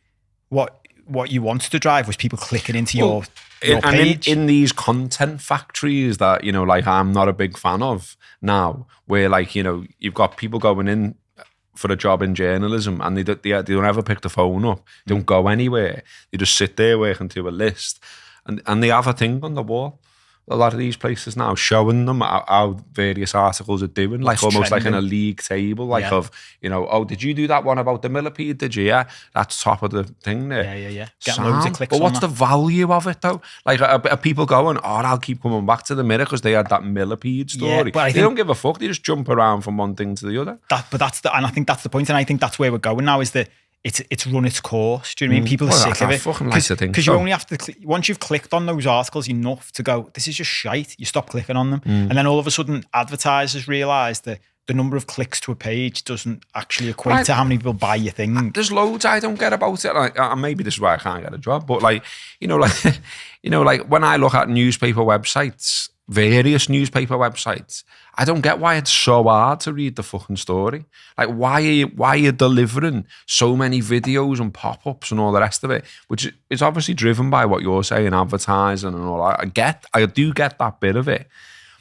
what you wanted to drive was people clicking into your page. And in these content factories that, you know, like I'm not a big fan of now, where like, you know, you've got people going in for a job in journalism and they don't ever pick the phone up, they don't go anywhere, they just sit there working to a list, and they have a thing on the wall. A lot of these places now showing them how various articles are doing, like almost trending. Like in a league table, like of, you know, oh, did you do that one about the millipede? Did you? Yeah, that's top of the thing there. Yeah. Get loads of clicks. But what's the value of it though? Like, are people going, oh, I'll keep coming back to the Mirror because they had that millipede story? They don't give a fuck. They just jump around from one thing to the other. And I think that's the point, and I think that's where we're going now. Is that it's run its course. Do you know what I mean? People are sick of it. Because you only have to once you've clicked on those articles enough to go, this is just shite, you stop clicking on them. And then all of a sudden advertisers realise that the number of clicks to a page doesn't actually equate to how many people buy your thing. There's loads I don't get about it. Like, maybe this is why I can't get a job, but like, like when I look at newspaper websites, various newspaper websites, I don't get why it's so hard to read the fucking story. Like, why are you delivering so many videos and pop-ups and all the rest of it, which is obviously driven by what you're saying, advertising and all that. I do get that bit of it,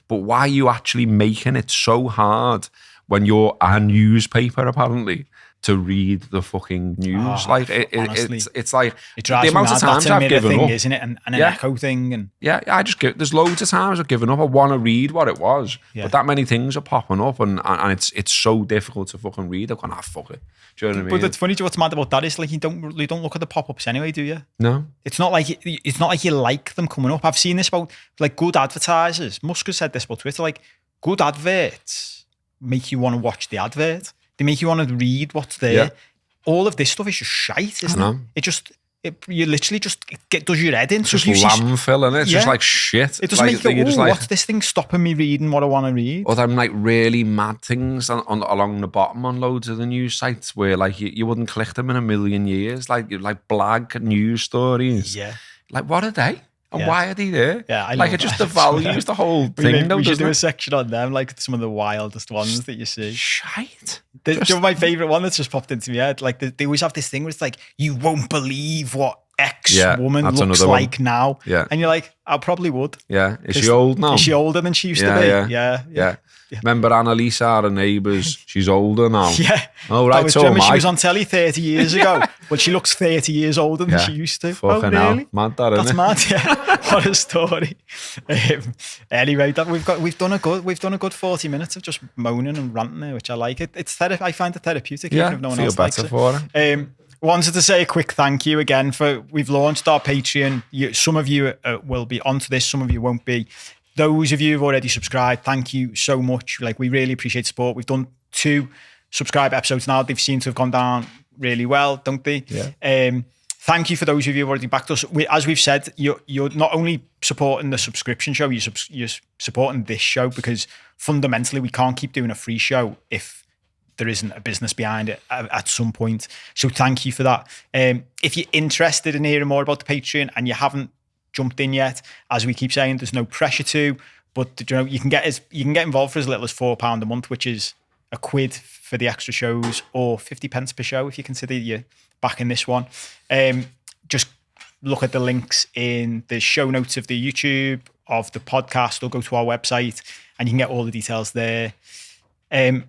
but why are you actually making it so hard when you're a newspaper, apparently, to read the fucking news? It's like it drives the amount of times I've given up, isn't it? And an echo thing, and there's loads of times I've given up. I want to read what it was, but that many things are popping up, and it's so difficult to fucking read. I'm going, fuck it. Do you know what I mean? But it's funny. What's mad about that is like you don't look at the pop-ups anyway, do you? No. It's not like you like them coming up. I've seen this about like good advertisers. Musk has said this about Twitter. Like, good adverts make you want to watch the advert. They make you want to read what's there. Yeah. All of this stuff is just shite, isn't it? You literally it does your head in. It's just landfill, and it's just like shit. It doesn't make you go, what's this thing stopping me reading what I want to read? Or them like really mad things along the bottom on loads of the news sites where like you wouldn't click them in a million years. Like blag news stories. Yeah. Like, what are they? And why are they there? Yeah, I like, it just devalues the whole thing. We should do a section on them, like some of the wildest ones that you see. Shite. Do you know my favourite one that's just popped into my head? Like, they always have this thing where it's like, you won't believe what X woman looks like now. Yeah. And you're like, I probably would. Yeah. Is she old now? Is she older than she used to be? Yeah. Remember Annalisa, our neighbours? She's older now. Yeah. Oh, right. She was on telly 30 years ago. Well, she looks 30 years older than she used to. Fucking really? Hell. Mad that, isn't That's mad, yeah. What a story. Anyway, we've done a good 40 minutes of just moaning and ranting there, which I like. I find it therapeutic, even if no one else likes it. For it. Wanted to say a quick thank you again we've launched our Patreon. Some of you will be onto this, some of you won't be. Those of you who've already subscribed, thank you so much. Like, we really appreciate support. We've done 2 subscribe episodes now. They've seemed to have gone down really well, don't they? Yeah. Thank you for those of you who've already backed us. As we've said, you're not only supporting the subscription show, you're supporting this show, because fundamentally we can't keep doing a free show if there isn't a business behind it at some point. So thank you for that. If you're interested in hearing more about the Patreon and you haven't jumped in yet, as we keep saying, there's no pressure to, but you can get involved for as little as £4 a month, which is £1 for the extra shows, or 50 pence per show if you consider you're backing this one. Just look at the links in the show notes of the YouTube, of the podcast, or go to our website and you can get all the details there. Want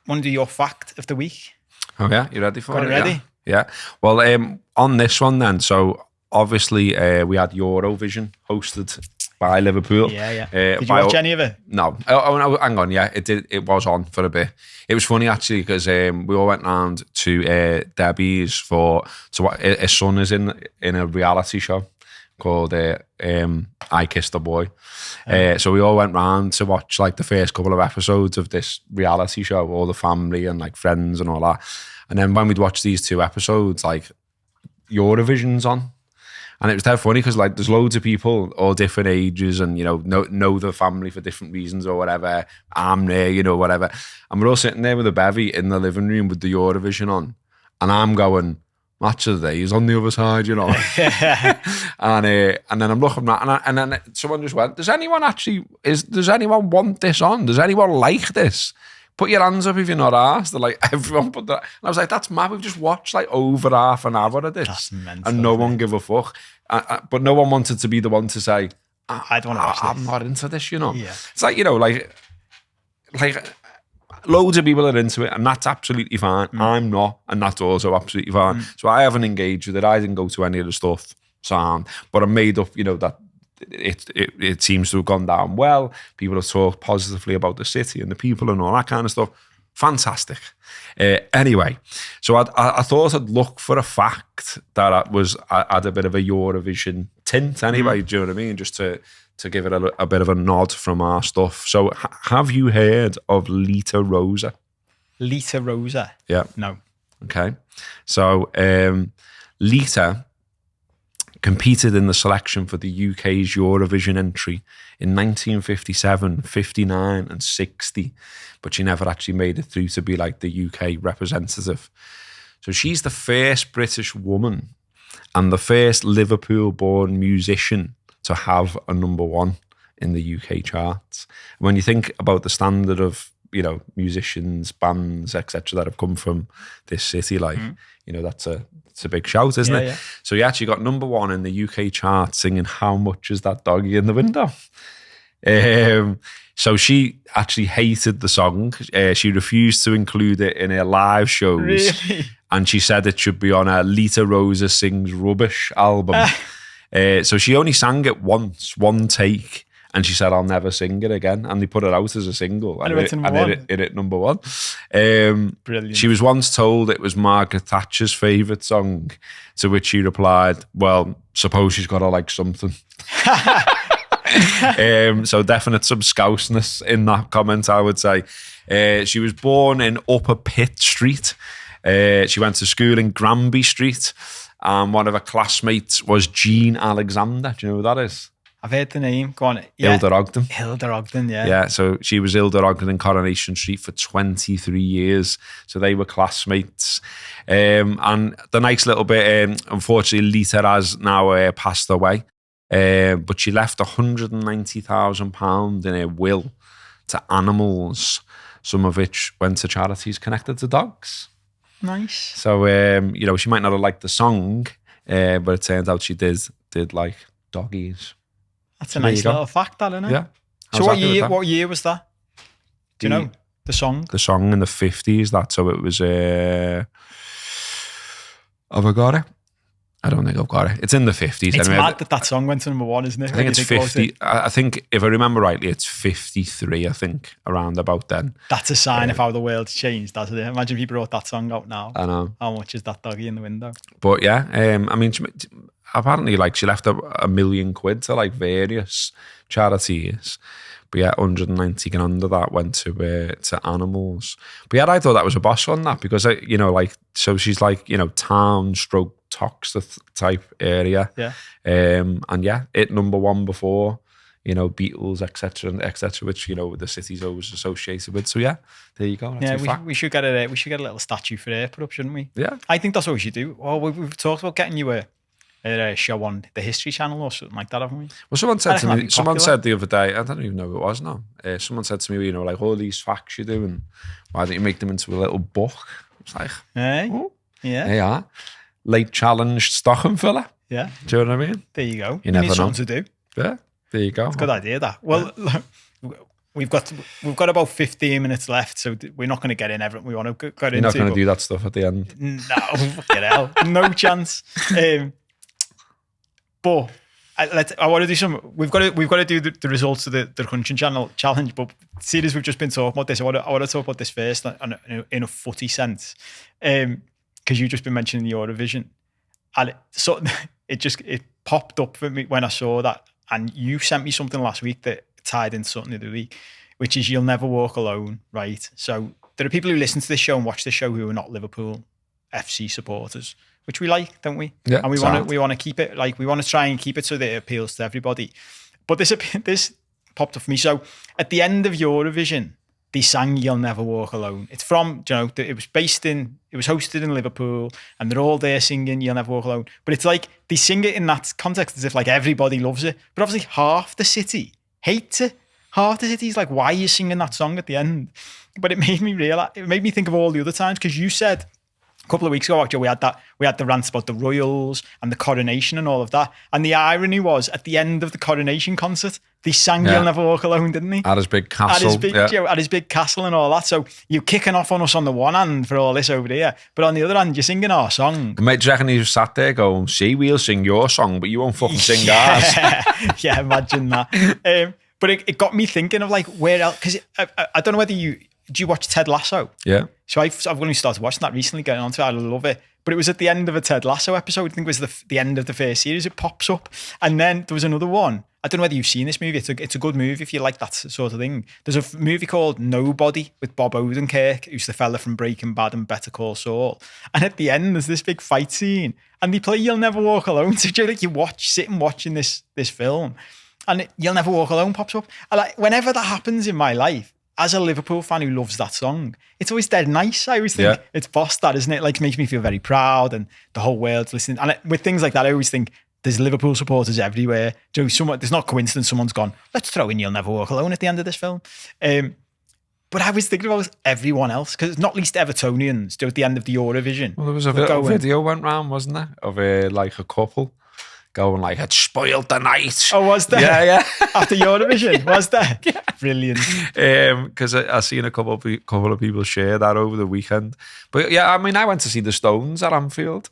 to do your fact of the week? Oh yeah, you ready for it? Ready? Yeah. Well, on this one then, so obviously we had Eurovision hosted by Liverpool. Yeah. Did you watch any of it? No. Oh, no, hang on. Yeah, it did. It was on for a bit. It was funny actually because we all went round to Debbie's his son is in a reality show called I Kissed a Boy. So we all went round to watch like the first couple of episodes of this reality show, all the family and like friends and all that. And then when we'd watch these 2 episodes, like Eurovision's on. And it was dead funny because like there's loads of people, all different ages, and know the family for different reasons or whatever. I'm there, whatever. And we're all sitting there with a bevy in the living room with the Eurovision on, and I'm going, match of the day, he's on the other side, and then I'm looking at, and then someone just went, does anyone want this on? Does anyone like this? Put your hands up if you're not asked. They're like, everyone put that. And I was like, that's mad. We've just watched like over half an hour of this. That's mental, and no one give a fuck. But no one wanted to be the one to say, I don't want to watch this. I'm not into this, Yeah. It's like, like loads of people are into it, and that's absolutely fine. I'm not, and that's also absolutely fine. So I haven't engaged with it. I didn't go to any of the stuff, but I made up, that it seems to have gone down well. People have talked positively about the city and the people and all that kind of stuff. Fantastic. Anyway, so I thought I'd look for a fact that I had a bit of a Eurovision tint anyway, do you know what I mean? Just to give it a bit of a nod from our stuff. So have you heard of Lita Rosa? Lita Rosa? Yeah. No. Okay. So Lita competed in the selection for the UK's Eurovision entry in 1957, 59 and 60, but she never actually made it through to be like the UK representative. So she's the first British woman and the first Liverpool-born musician to have a number 1 in the UK charts. When you think about the standard of, musicians, bands, etc., that have come from this city, like, that's a big shout, isn't it? Yeah. So he actually got number 1 in the UK chart singing How Much Is That Doggy in the Window? So she actually hated the song. She refused to include it in her live shows. Really? And she said it should be on a Lita Rosa Sings Rubbish album. So she only sang it once, one take. And she said, I'll never sing it again. And they put it out as a single. And it hit number 1. Brilliant. She was once told it was Margaret Thatcher's favourite song, to which she replied, well, suppose she's got to like something. So definite some scouseness in that comment, I would say. She was born in Upper Pitt Street. She went to school in Granby Street. And one of her classmates was Jean Alexander. Do you know who that is? I've heard the name. Go on. Yeah. Hilda Ogden. Hilda Ogden, yeah. Yeah, so she was Hilda Ogden in Coronation Street for 23 years. So they were classmates. And the nice little bit, unfortunately, Lita has now passed away. But she left £190,000 in her will to animals, some of which went to charities connected to dogs. Nice. So, she might not have liked the song, but it turns out she did like doggies. That's a nice little fact, that, isn't it? Yeah. So what year was that? Do you know the song? The song in the 50s. So it was. Have I got it? I don't think I've got it. It's in the 50s. It's mad that song went to number 1, isn't it? I think it's 50. I think if I remember rightly, it's 53. I think around about then. That's a sign of how the world's changed, doesn't it? Imagine if people wrote that song out now. I know. How much is that doggy in the window? But yeah, I mean, apparently, like she left £1 million to like various charities. But yeah, 190 grand of that went to animals. But yeah, I thought that was a boss on that because so she's like town stroke Toxteth type area. Yeah. And yeah, it number 1 before Beatles, etc., which the city's always associated with. So yeah, there you go. That's we should get a little statue for her put up, shouldn't we? Yeah, I think that's what we should do. Well, we've talked about getting you a show on the History Channel or something like that, haven't we? Well, someone said the other day, I don't even know who it was now. Someone said to me, like all these facts you do, and why don't you make them into a little book? It's like, yeah, they are late challenged stocking filler. Yeah, do you know what I mean? There you go. You never need something to do. Yeah, there you go. It's a good idea. That. Well, look, we've got about 15 minutes left, so we're not going to get in everything we want to get into. You're not going to do that stuff at the end. No, fucking hell, no chance. But I want to do some. We've got to do the results of the Crunching Channel challenge. But seeing as we've just been talking about this, I want to talk about this first in a footy sense, because you've just been mentioning the Eurovision, and it popped up for me when I saw that, and you sent me something last week that tied into something the other week, which is "You'll Never Walk Alone," right? So there are people who listen to this show and watch this show who are not Liverpool FC supporters, which we like, don't we? Yeah, and we want to keep it like we want to try and keep it so that it appeals to everybody. But this popped up for me. So at the end of Eurovision, they sang "You'll Never Walk Alone." It's from, it was hosted in Liverpool, and they're all there singing "You'll Never Walk Alone." But it's like they sing it in that context as if like everybody loves it, but obviously half the city hates it. Half the city's like, "Why are you singing that song at the end?" But it made me think of all the other times, because you said a couple of weeks ago, actually, we had the rants about the royals and the coronation and all of that. And the irony was, at the end of the coronation concert, they sang "You'll Never Walk Alone," didn't they? At his big castle. At his big castle and all that. So you're kicking off on us on the one hand for all this over there, but on the other hand, you're singing our song. Mate, do you reckon he just sat there going, "See, we'll sing your song, but you won't fucking sing ours." Yeah, imagine that. But it got me thinking of like where else, because I don't know whether do you watch Ted Lasso? Yeah. So I've only started watching that recently, getting onto it. I love it. But it was at the end of a Ted Lasso episode. I think it was the end of the first series. It pops up. And then there was another one. I don't know whether you've seen this movie. It's a good movie if you like that sort of thing. There's a movie called Nobody with Bob Odenkirk, who's the fella from Breaking Bad and Better Call Saul. And at the end, there's this big fight scene. And they play "You'll Never Walk Alone." So you sit and watching this film. And "You'll Never Walk Alone" pops up. And like, whenever that happens in my life, as a Liverpool fan who loves that song, it's always dead nice. I always think it's boss that, isn't it? Like, it makes me feel very proud and the whole world's listening. And with things like that, I always think there's Liverpool supporters everywhere. There's not coincidence someone's gone, let's throw in "You'll Never Walk Alone" at the end of this film. But I was thinking about everyone else, because not least Evertonians do at the end of the Eurovision. Well, there was a video went round, wasn't there, of like a couple going like, "It spoiled the night." Oh, was there? Yeah. After Eurovision, was there? Yeah. Brilliant. Because I seen a couple of people share that over the weekend. But yeah, I mean, I went to see the Stones at Anfield,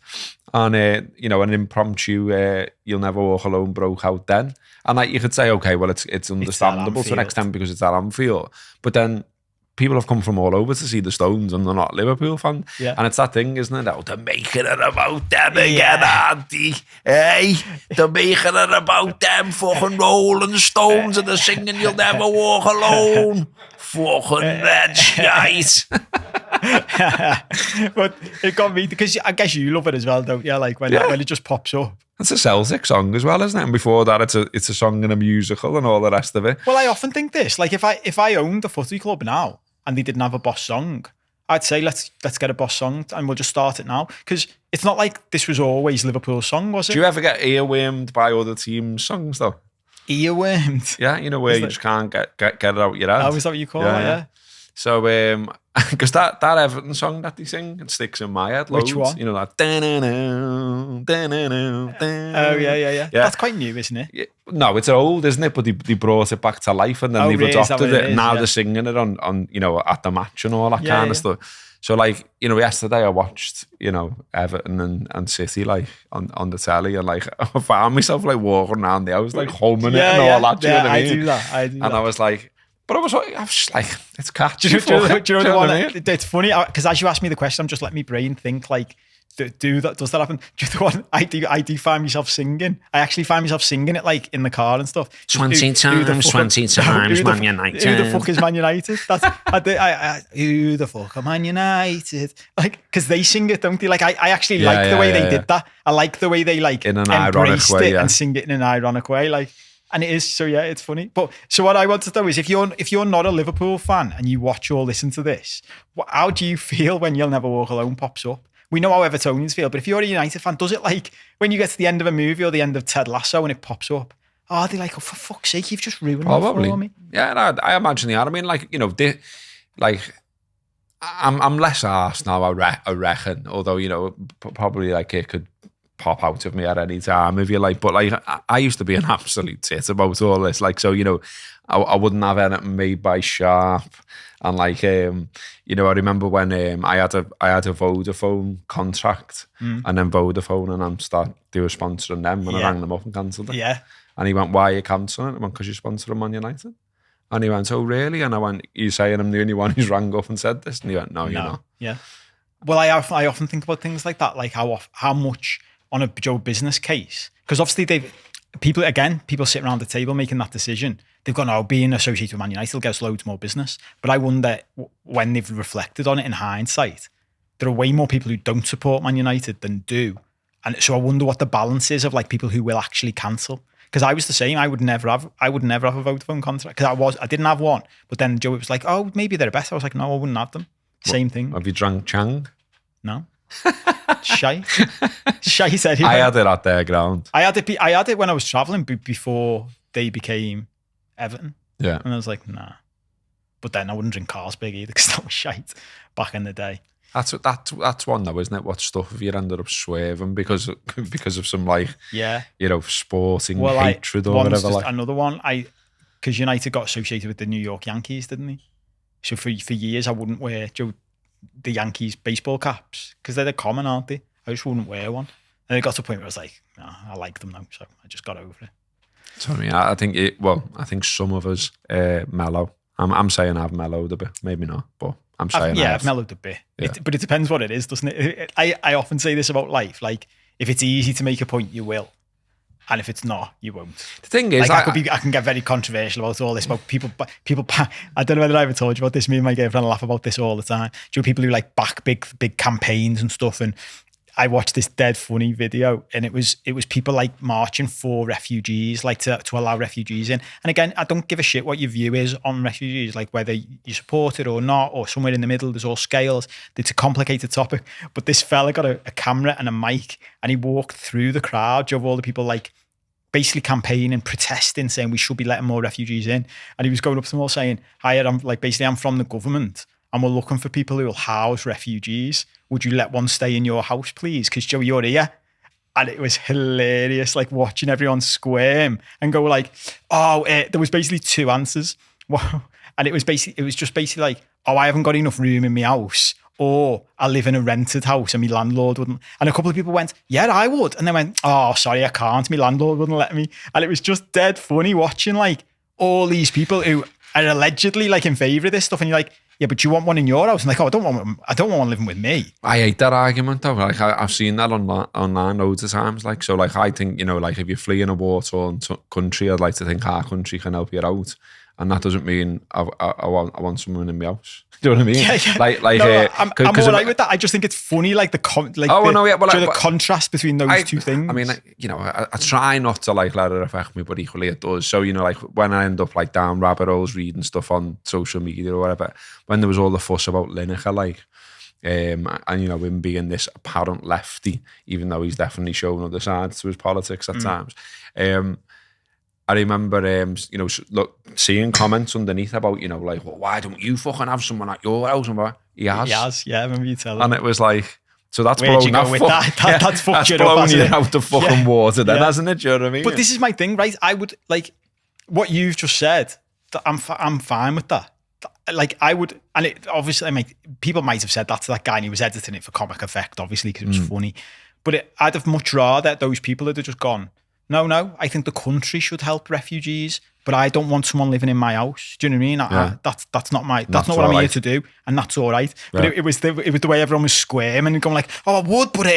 and an impromptu "You'll Never Walk Alone" broke out then. And like, you could say, okay, well, it's understandable to an extent because it's at Anfield. But then people have come from all over to see the Stones and they're not Liverpool fans. Yeah. And it's that thing, isn't it? Oh, they're making it about them again, auntie. Hey, they're making it about them fucking Rolling Stones and they're singing "You'll Never Walk Alone." Fucking red shite. But it got me, because I guess you love it as well, don't you? Like when it just pops up. It's a Celtic song as well, isn't it? And before that, it's a song in a musical and all the rest of it. Well, I often think this, like if I owned a footy club now and they didn't have a boss song, I'd say let's get a boss song and we'll just start it now, because it's not like this was always Liverpool's song, was it? Do you ever get earwormed by other teams' songs though? Earwormed? Yeah, where you just can't get it out your head. Oh, is that what you call it? Yeah. So, because that Everton song that they sing, it sticks in my head loads. Which one? You know, that da-na-na, da-na-na, da-na-na. Oh, yeah. That's quite new, isn't it? Yeah. No, it's old, isn't it? But they brought it back to life and then they've adopted it. And now they're singing it on at the match and all that kind of stuff. So, like, yesterday I watched, Everton and City, like, on the telly, and, like, I found myself, like, walking around there. I was, like, humming it and all that. Yeah, I do that. And I was like, but I was just like, it's catchy. Do you know the one? It's funny because as you asked me the question, I'm just letting my brain think like, does that happen? Do you know the one? I do find myself singing. I actually find myself singing it like in the car and stuff. 20 times, Man United. Who the fuck is Man United? That's who the fuck are Man United? Like, because they sing it, don't they? Like, I actually like the way they did that. I like the way they like in an ironic way, and sing it in an ironic way, like. And it is, so yeah, it's funny. But so what I want to know is, if you're not a Liverpool fan and you watch or listen to this, how do you feel when "You'll Never Walk Alone" pops up? We know how Evertonians feel, but if you're a United fan, does it, like when you get to the end of a movie or the end of Ted Lasso and it pops up, are they like, oh, for fuck's sake, you've just ruined it for me? Yeah, no, I imagine they are. I mean, like, I'm less arsed now, I reckon, although, probably like it could pop out of me at any time, if you like. But like, I used to be an absolute tit about all this. Like, so, you know, I wouldn't have anything made by Sharp. And like, you know, I remember when I had a Vodafone contract, and then Vodafone and they were sponsoring them, and I rang them up and cancelled it. Yeah. And he went, "Why are you cancelling it?" I went, "Because you sponsor Man United." And he went, "Oh, really?" And I went, "You saying I'm the only one who's rang up and said this?" And he went, "No, you're not." Yeah. Well, I often think about things like that, like how much on a business case, because obviously people sit around the table making that decision. They've gone, "Oh, being associated with Man United will get us loads more business." But I wonder when they've reflected on it in hindsight, there are way more people who don't support Man United than do. And so I wonder what the balance is of like people who will actually cancel. Because I was the same. I would never have a Vodafone contract because I didn't have one. But then Joe was like, "Oh, maybe they're better." I was like, "No, I wouldn't have them." Same thing. Have you drank Chang? No. Shy said he. I had it at their ground. I had it when I was traveling before they became Everton. Yeah. And I was like, nah. But then I wouldn't drink Carlsberg either because that was shite back in the day. That's one though, isn't it? What stuff if you ended up swerving because of some like, you know, sporting hatred or whatever. Like another one, because United got associated with the New York Yankees, didn't he? So for years I wouldn't wear the Yankees baseball caps because they're common, aren't they? I just wouldn't wear one. And it got to a point where I was like, nah, I like them now, so I just got over it. So I mean, I think some of us mellow. I'm saying I've mellowed a bit, maybe not, but I'm saying I've mellowed a bit. Yeah. But it depends what it is, doesn't it? I often say this about life. Like, if it's easy to make a point, you will. And if it's not, you won't. The thing is, like I can get very controversial about all this, about people. I don't know whether I ever told you about this. Me and my girlfriend laugh about this all the time. Do you know people who like back big campaigns and stuff? And I watched this dead funny video, and it was people like marching for refugees, like to allow refugees in. And again, I don't give a shit what your view is on refugees, like whether you support it or not, or somewhere in the middle. There's all scales. It's a complicated topic. But this fella got a camera and a mic, and he walked through the crowd of all the people like basically campaigning, protesting, saying we should be letting more refugees in. And he was going up to them all saying, "Hi, I'm from the government, and we're looking for people who will house refugees. Would you let one stay in your house, please? Because Joe, you're here." And it was hilarious, like watching everyone squirm and go like, there was basically two answers. And it was just basically like, "Oh, I haven't got enough room in my house," or "I live in a rented house and my landlord wouldn't." And a couple of people went, "Yeah, I would." And they went, "Oh, sorry, I can't. My landlord wouldn't let me." And it was just dead funny watching like all these people who are allegedly like in favour of this stuff. And you're like, "Yeah, but you want one in your house?" And like, "Oh, I don't want one living with me." I hate that argument though. Like I've seen that online loads of times. Like, so like I think, you know, like if you're fleeing a war-torn country, I'd like to think our country can help you out. And that doesn't mean I want someone in my house. Do you know what I mean? Yeah. Like, no, I'm all right with that. I just think it's funny, like the contrast between those two things. I mean, you know, I try not to like let it affect me, but equally it does. So, you know, like when I end up like down rabbit holes reading stuff on social media or whatever, when there was all the fuss about Lineker, like, and you know, him being this apparent lefty, even though he's definitely shown other sides to his politics at times. I remember, you know, seeing comments underneath about, you know, like, "Well, why don't you fucking have someone at your house?" And he has, yeah. I remember you telling. And it was like, so that's where'd blown you go with that? That's fucked you up, blown you out the fucking water, then, hasn't it? Do you know what I mean? But this is my thing, right? I would like what you've just said. I'm fine with that. Like I would, and it obviously, I mean, people might have said that to that guy, and he was editing it for comic effect, obviously, because it was funny. But I'd have much rather those people that had just gone, no, I think the country should help refugees, but I don't want someone living in my house. Do you know what I mean? Yeah. That's not what I'm here to do, and that's all right. But it was the way everyone was squirming and going like, "Oh, I would, but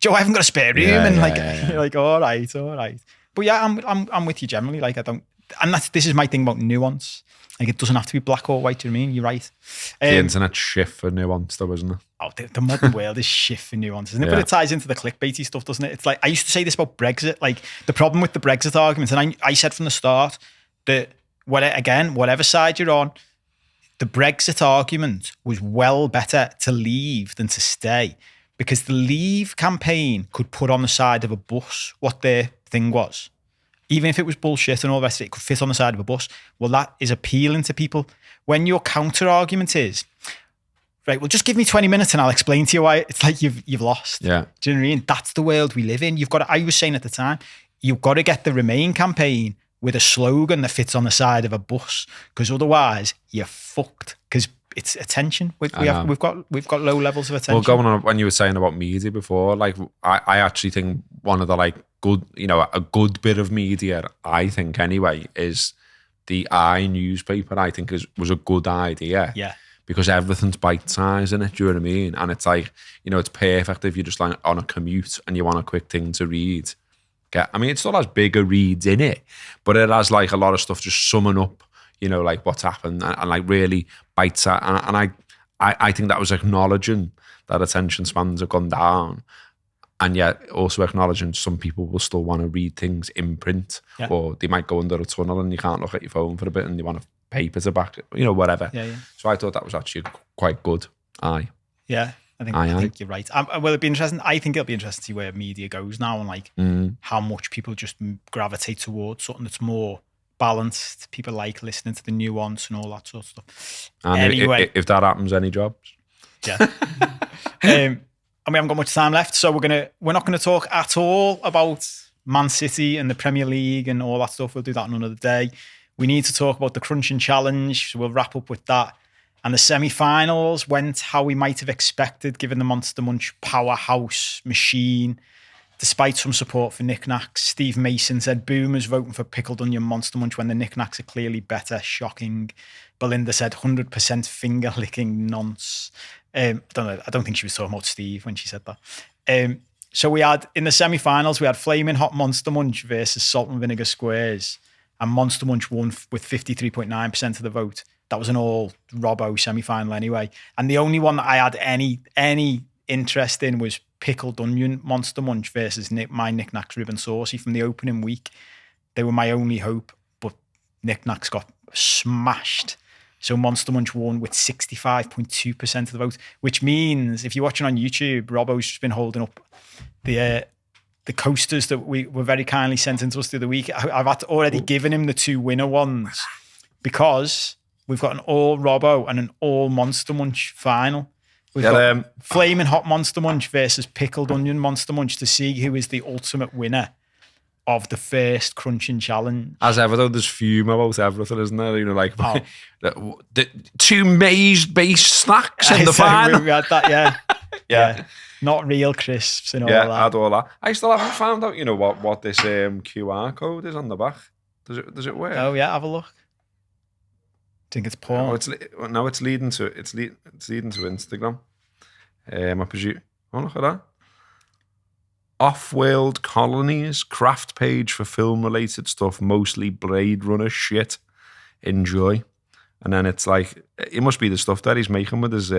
Joe, I haven't got a spare room," you're like, all right. But yeah, I'm with you generally. Like I don't, and this is my thing about nuance. Like it doesn't have to be black or white. Do you know what I mean? You're right. The internet's shit for nuance, though, isn't it? Oh, the modern world is shit for nuance, isn't it? Yeah. But it ties into the clickbaity stuff, doesn't it? It's like, I used to say this about Brexit, like the problem with the Brexit argument, and I said from the start that, whatever side you're on, the Brexit argument was well better to leave than to stay, because the Leave campaign could put on the side of a bus what their thing was. Even if it was bullshit and all the rest of it, it could fit on the side of a bus. Well, that is appealing to people. When your counter argument is, right, well, just give me 20 minutes and I'll explain to you why. It's like you've lost. Yeah. Do you know what I mean? That's the world we live in. I was saying at the time, you've got to get the Remain campaign with a slogan that fits on the side of a bus, because otherwise you're fucked, because it's attention. We've got low levels of attention. Well, going on when you were saying about media before, like I actually think one of the like good, a good bit of media, I think anyway, is the newspaper. I think was a good idea. Yeah. Because everything's bite-sized in it, do you know what I mean? And it's like, it's perfect if you're just like on a commute and you want a quick thing to read. It still has bigger reads in it, but it has like a lot of stuff just summing up, like what's happened and like really bite-sized. And I think that was acknowledging that attention spans have gone down, and yet also acknowledging some people will still want to read things in print, or they might go under a tunnel and you can't look at your phone for a bit and you want to paper to back, whatever. Yeah. So I thought that was actually quite good. Yeah, I think you're right. Well, it'd be interesting. I think it'll be interesting to see where media goes now, and like how much people just gravitate towards something that's more balanced. People like listening to the nuance and all that sort of stuff. And anyway, if that happens, any jobs? Yeah. And we haven't got much time left, so we're not gonna talk at all about Man City and the Premier League and all that stuff. We'll do that on another day. We need to talk about the Crunching Challenge, so we'll wrap up with that. And the semi-finals went how we might have expected, given the Monster Munch powerhouse machine. Despite some support for knickknacks, Steve Mason said boomers voting for Pickled Onion Monster Munch when the knickknacks are clearly better. Shocking. Belinda said 100% finger-licking nonce. I don't think she was talking about Steve when she said that. So we had, in the semi-finals, we had Flaming Hot Monster Munch versus Salt and Vinegar Squares. And Monster Munch won with 53.9% of the vote. That was an all Robbo semi-final anyway. And the only one that I had any interest in was Pickled Onion Monster Munch versus my Knickknacks Ribbon Saucy from the opening week. They were my only hope, but Knickknacks got smashed. So Monster Munch won with 65.2% of the vote, which means if you're watching on YouTube, Robbo's just been holding up the coasters that we were very kindly sent into us the other week. I've already given him the two winner ones because we've got an all Robbo and an all Monster Munch final. We've got Flaming Hot Monster Munch versus Pickled Onion Monster Munch to see who is the ultimate winner of the first Crunching Challenge. As ever, though, there's fume about everything, isn't there? The two maize-based snacks in the final. We had that, yeah. Not real crisps and all that. Yeah, had all that. I still haven't found out, what this QR code is on the back. Does it work? Oh yeah, have a look. I think it's porn. It's leading to Instagram. I presume. Oh, look at that. Off-world colonies, craft page for film-related stuff, mostly Blade Runner shit. Enjoy. And then it's like, it must be the stuff that he's making with his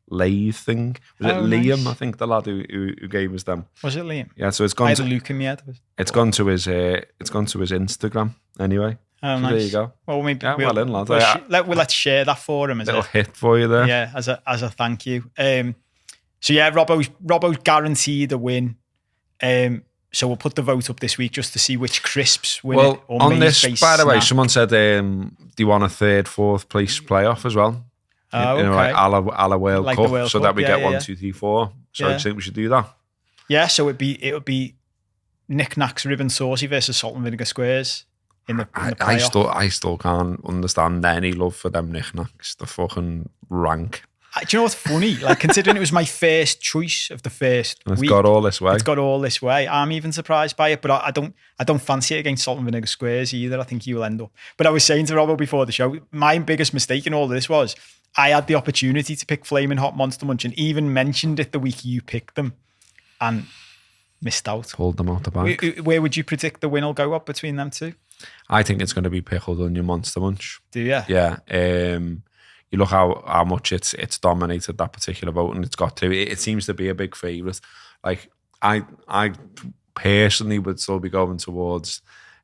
lathe thing. Was it Liam? Nice. I think the lad who gave us them. Was it Liam? Yeah, so it's gone. I had Luke in my head. It's gone to his Instagram anyway. Oh, so nice. There you go. Well, maybe well in, lads. Let's share that for him as little hit for you there. Yeah, as a thank you. So yeah, Robbo's guaranteed a win. So we'll put the vote up this week just to see which crisps win. Well, it, or on this, by the way, snap. someone said they want a third, fourth place playoff as well. Oh, okay. Like a la World like Cup, World so Cup. that we get 1, yeah. 2, 3, 4. So I think we should do that. Yeah, so it would be Knickknacks Ribbon Saucy versus Salt and Vinegar Squares in the playoff. I still can't understand any love for them Knickknacks. They're fucking rank. Do you know what's funny? Like, considering it was my first choice of the first week. It's got all this way. It's got all this way. I'm even surprised by it, but I don't fancy it against Salt and Vinegar Squares either. I think you will end up. But I was saying to Robbo before the show, my biggest mistake in all of this was I had the opportunity to pick Flaming Hot Monster Munch and even mentioned it the week you picked them and missed out. Pulled them out the bag. Where would you predict the win will go up between them two? I think it's going to be Pickled Onion Monster Munch. Do you? Yeah. You look how much it's dominated that particular vote, and it's got to. It seems to be a big favourite. Like I personally would still be going towards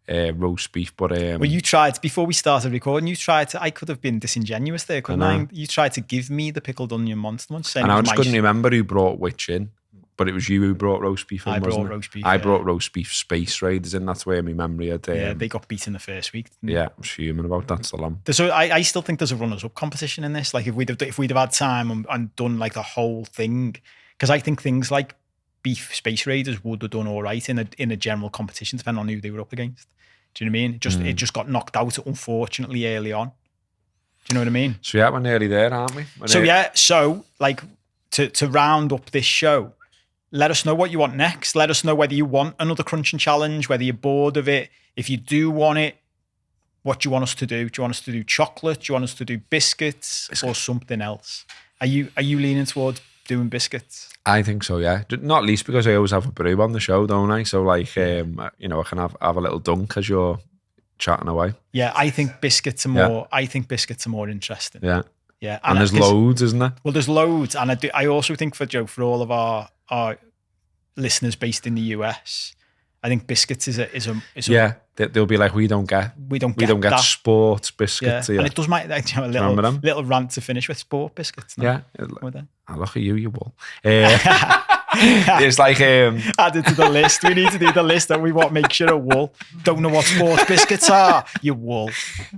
roast beef, but well, you tried before we started recording. You tried to. I could have been disingenuous there, couldn't I? You tried to give me the Pickled Onion Monster Munch, and I just couldn't remember who brought which in. but it was you who brought roast beef in, I wasn't brought it? roast beef. I brought roast beef Space Raiders in. That's where my memory had. Yeah, they got beaten the first week. Yeah, I'm fuming about that still. So I still think there's a runners-up competition in this. Like if we'd have had time and done like the whole thing, because I think things like beef Space Raiders would have done all right in a general competition, depending on who they were up against. Do you know what I mean? It just got knocked out, unfortunately, early on. Do you know what I mean? So yeah, we're nearly there, aren't we? So like to round up this show, let us know what you want next. Let us know whether you want another crunching challenge, whether you're bored of it. If you do want it, what do you want us to do? Do you want us to do chocolate? Do you want us to do biscuits or something else? Are you leaning towards doing biscuits? I think so, yeah. Not least because I always have a brew on the show, don't I? So like, I can have a little dunk as you're chatting away. Yeah, I think biscuits are more. I think biscuits are more interesting. Yeah, yeah. And there's loads, isn't there? Well, there's loads, and I also think for all of our listeners based in the US, I think biscuits is a yeah. They'll be like, we don't get sports biscuits here. And it does make a little rant to finish with sport biscuits. No? Yeah, look at you will. It's like added to the list. We need to do the list that we want. Make sure of wool. Don't know what sports biscuits are. You wool.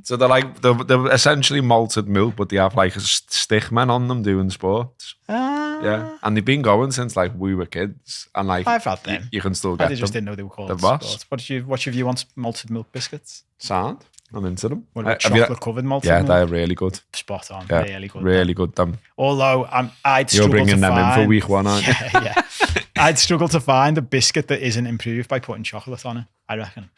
So they're essentially malted milk, but they have like a stickman on them doing sports. Yeah, and they've been going since like we were kids, and like I've had them. You can still get them. I just didn't know they were called the sports. What's your view on malted milk biscuits? Sound. I'm into them. What about chocolate covered malted milk? Yeah, they're really good. Spot on. Yeah, really good. Really good. Them. Although I'd struggle to find. You're bringing them in for week one, aren't you? Yeah. I'd struggle to find a biscuit that isn't improved by putting chocolate on it, I reckon.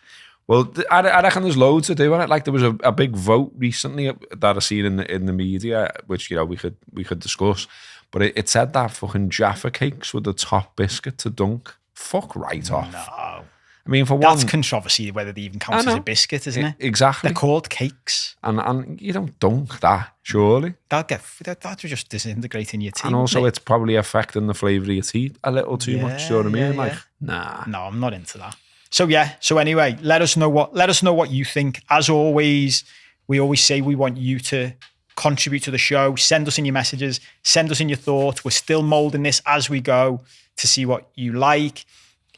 Well, I reckon there's loads to do on it. Like there was a big vote recently that I seen in the media, which we could discuss. But it said that fucking Jaffa cakes were the top biscuit to dunk. Fuck right off. No. I mean, for that's one, controversy whether they even count as a biscuit, isn't it? Exactly. They're called cakes, and you don't dunk that, surely. That will just disintegrate in your teeth. And also, it's probably affecting the flavour of your teeth a little too much. Do you know what I mean? Like, nah. No, I'm not into that. So yeah. So anyway, let us know what you think. As always, we always say we want you to contribute to the show. Send us in your messages. Send us in your thoughts. We're still moulding this as we go to see what you like.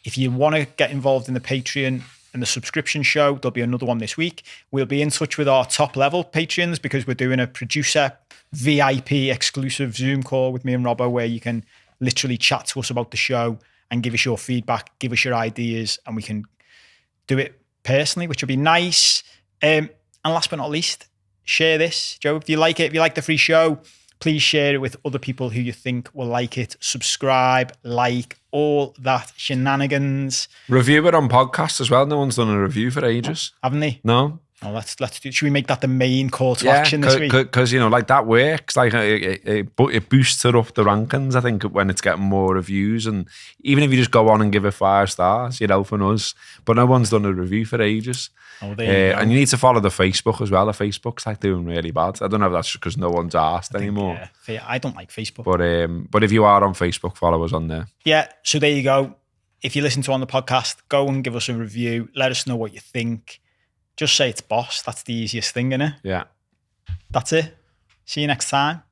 If you want to get involved in the Patreon and the subscription show, there'll be another one this week. We'll be in touch with our top level Patreons because we're doing a producer VIP exclusive Zoom call with me and Robbo where you can literally chat to us about the show and give us your feedback, give us your ideas, and we can do it personally, which would be nice. And last but not least, share this, Joe. If you like it, if you like the free show, please share it with other people who you think will like it. Subscribe, like, all that shenanigans. Review it on podcasts as well. No one's done a review for ages. Haven't they? No. Oh, let's do. Should we make that the main call to action this week? Because like that works. Like it boosts it up the rankings. I think when it's getting more reviews, and even if you just go on and give it 5 stars, you're helping us. But no one's done a review for ages. Oh, there you go. And you need to follow the Facebook as well. The Facebook's like doing really bad. I don't know if that's because no one's asked anymore. Yeah, I don't like Facebook. But if you are on Facebook, follow us on there. Yeah. So there you go. If you listen to on the podcast, go and give us a review. Let us know what you think. Just say it's boss. That's the easiest thing, innit? Yeah. That's it. See you next time.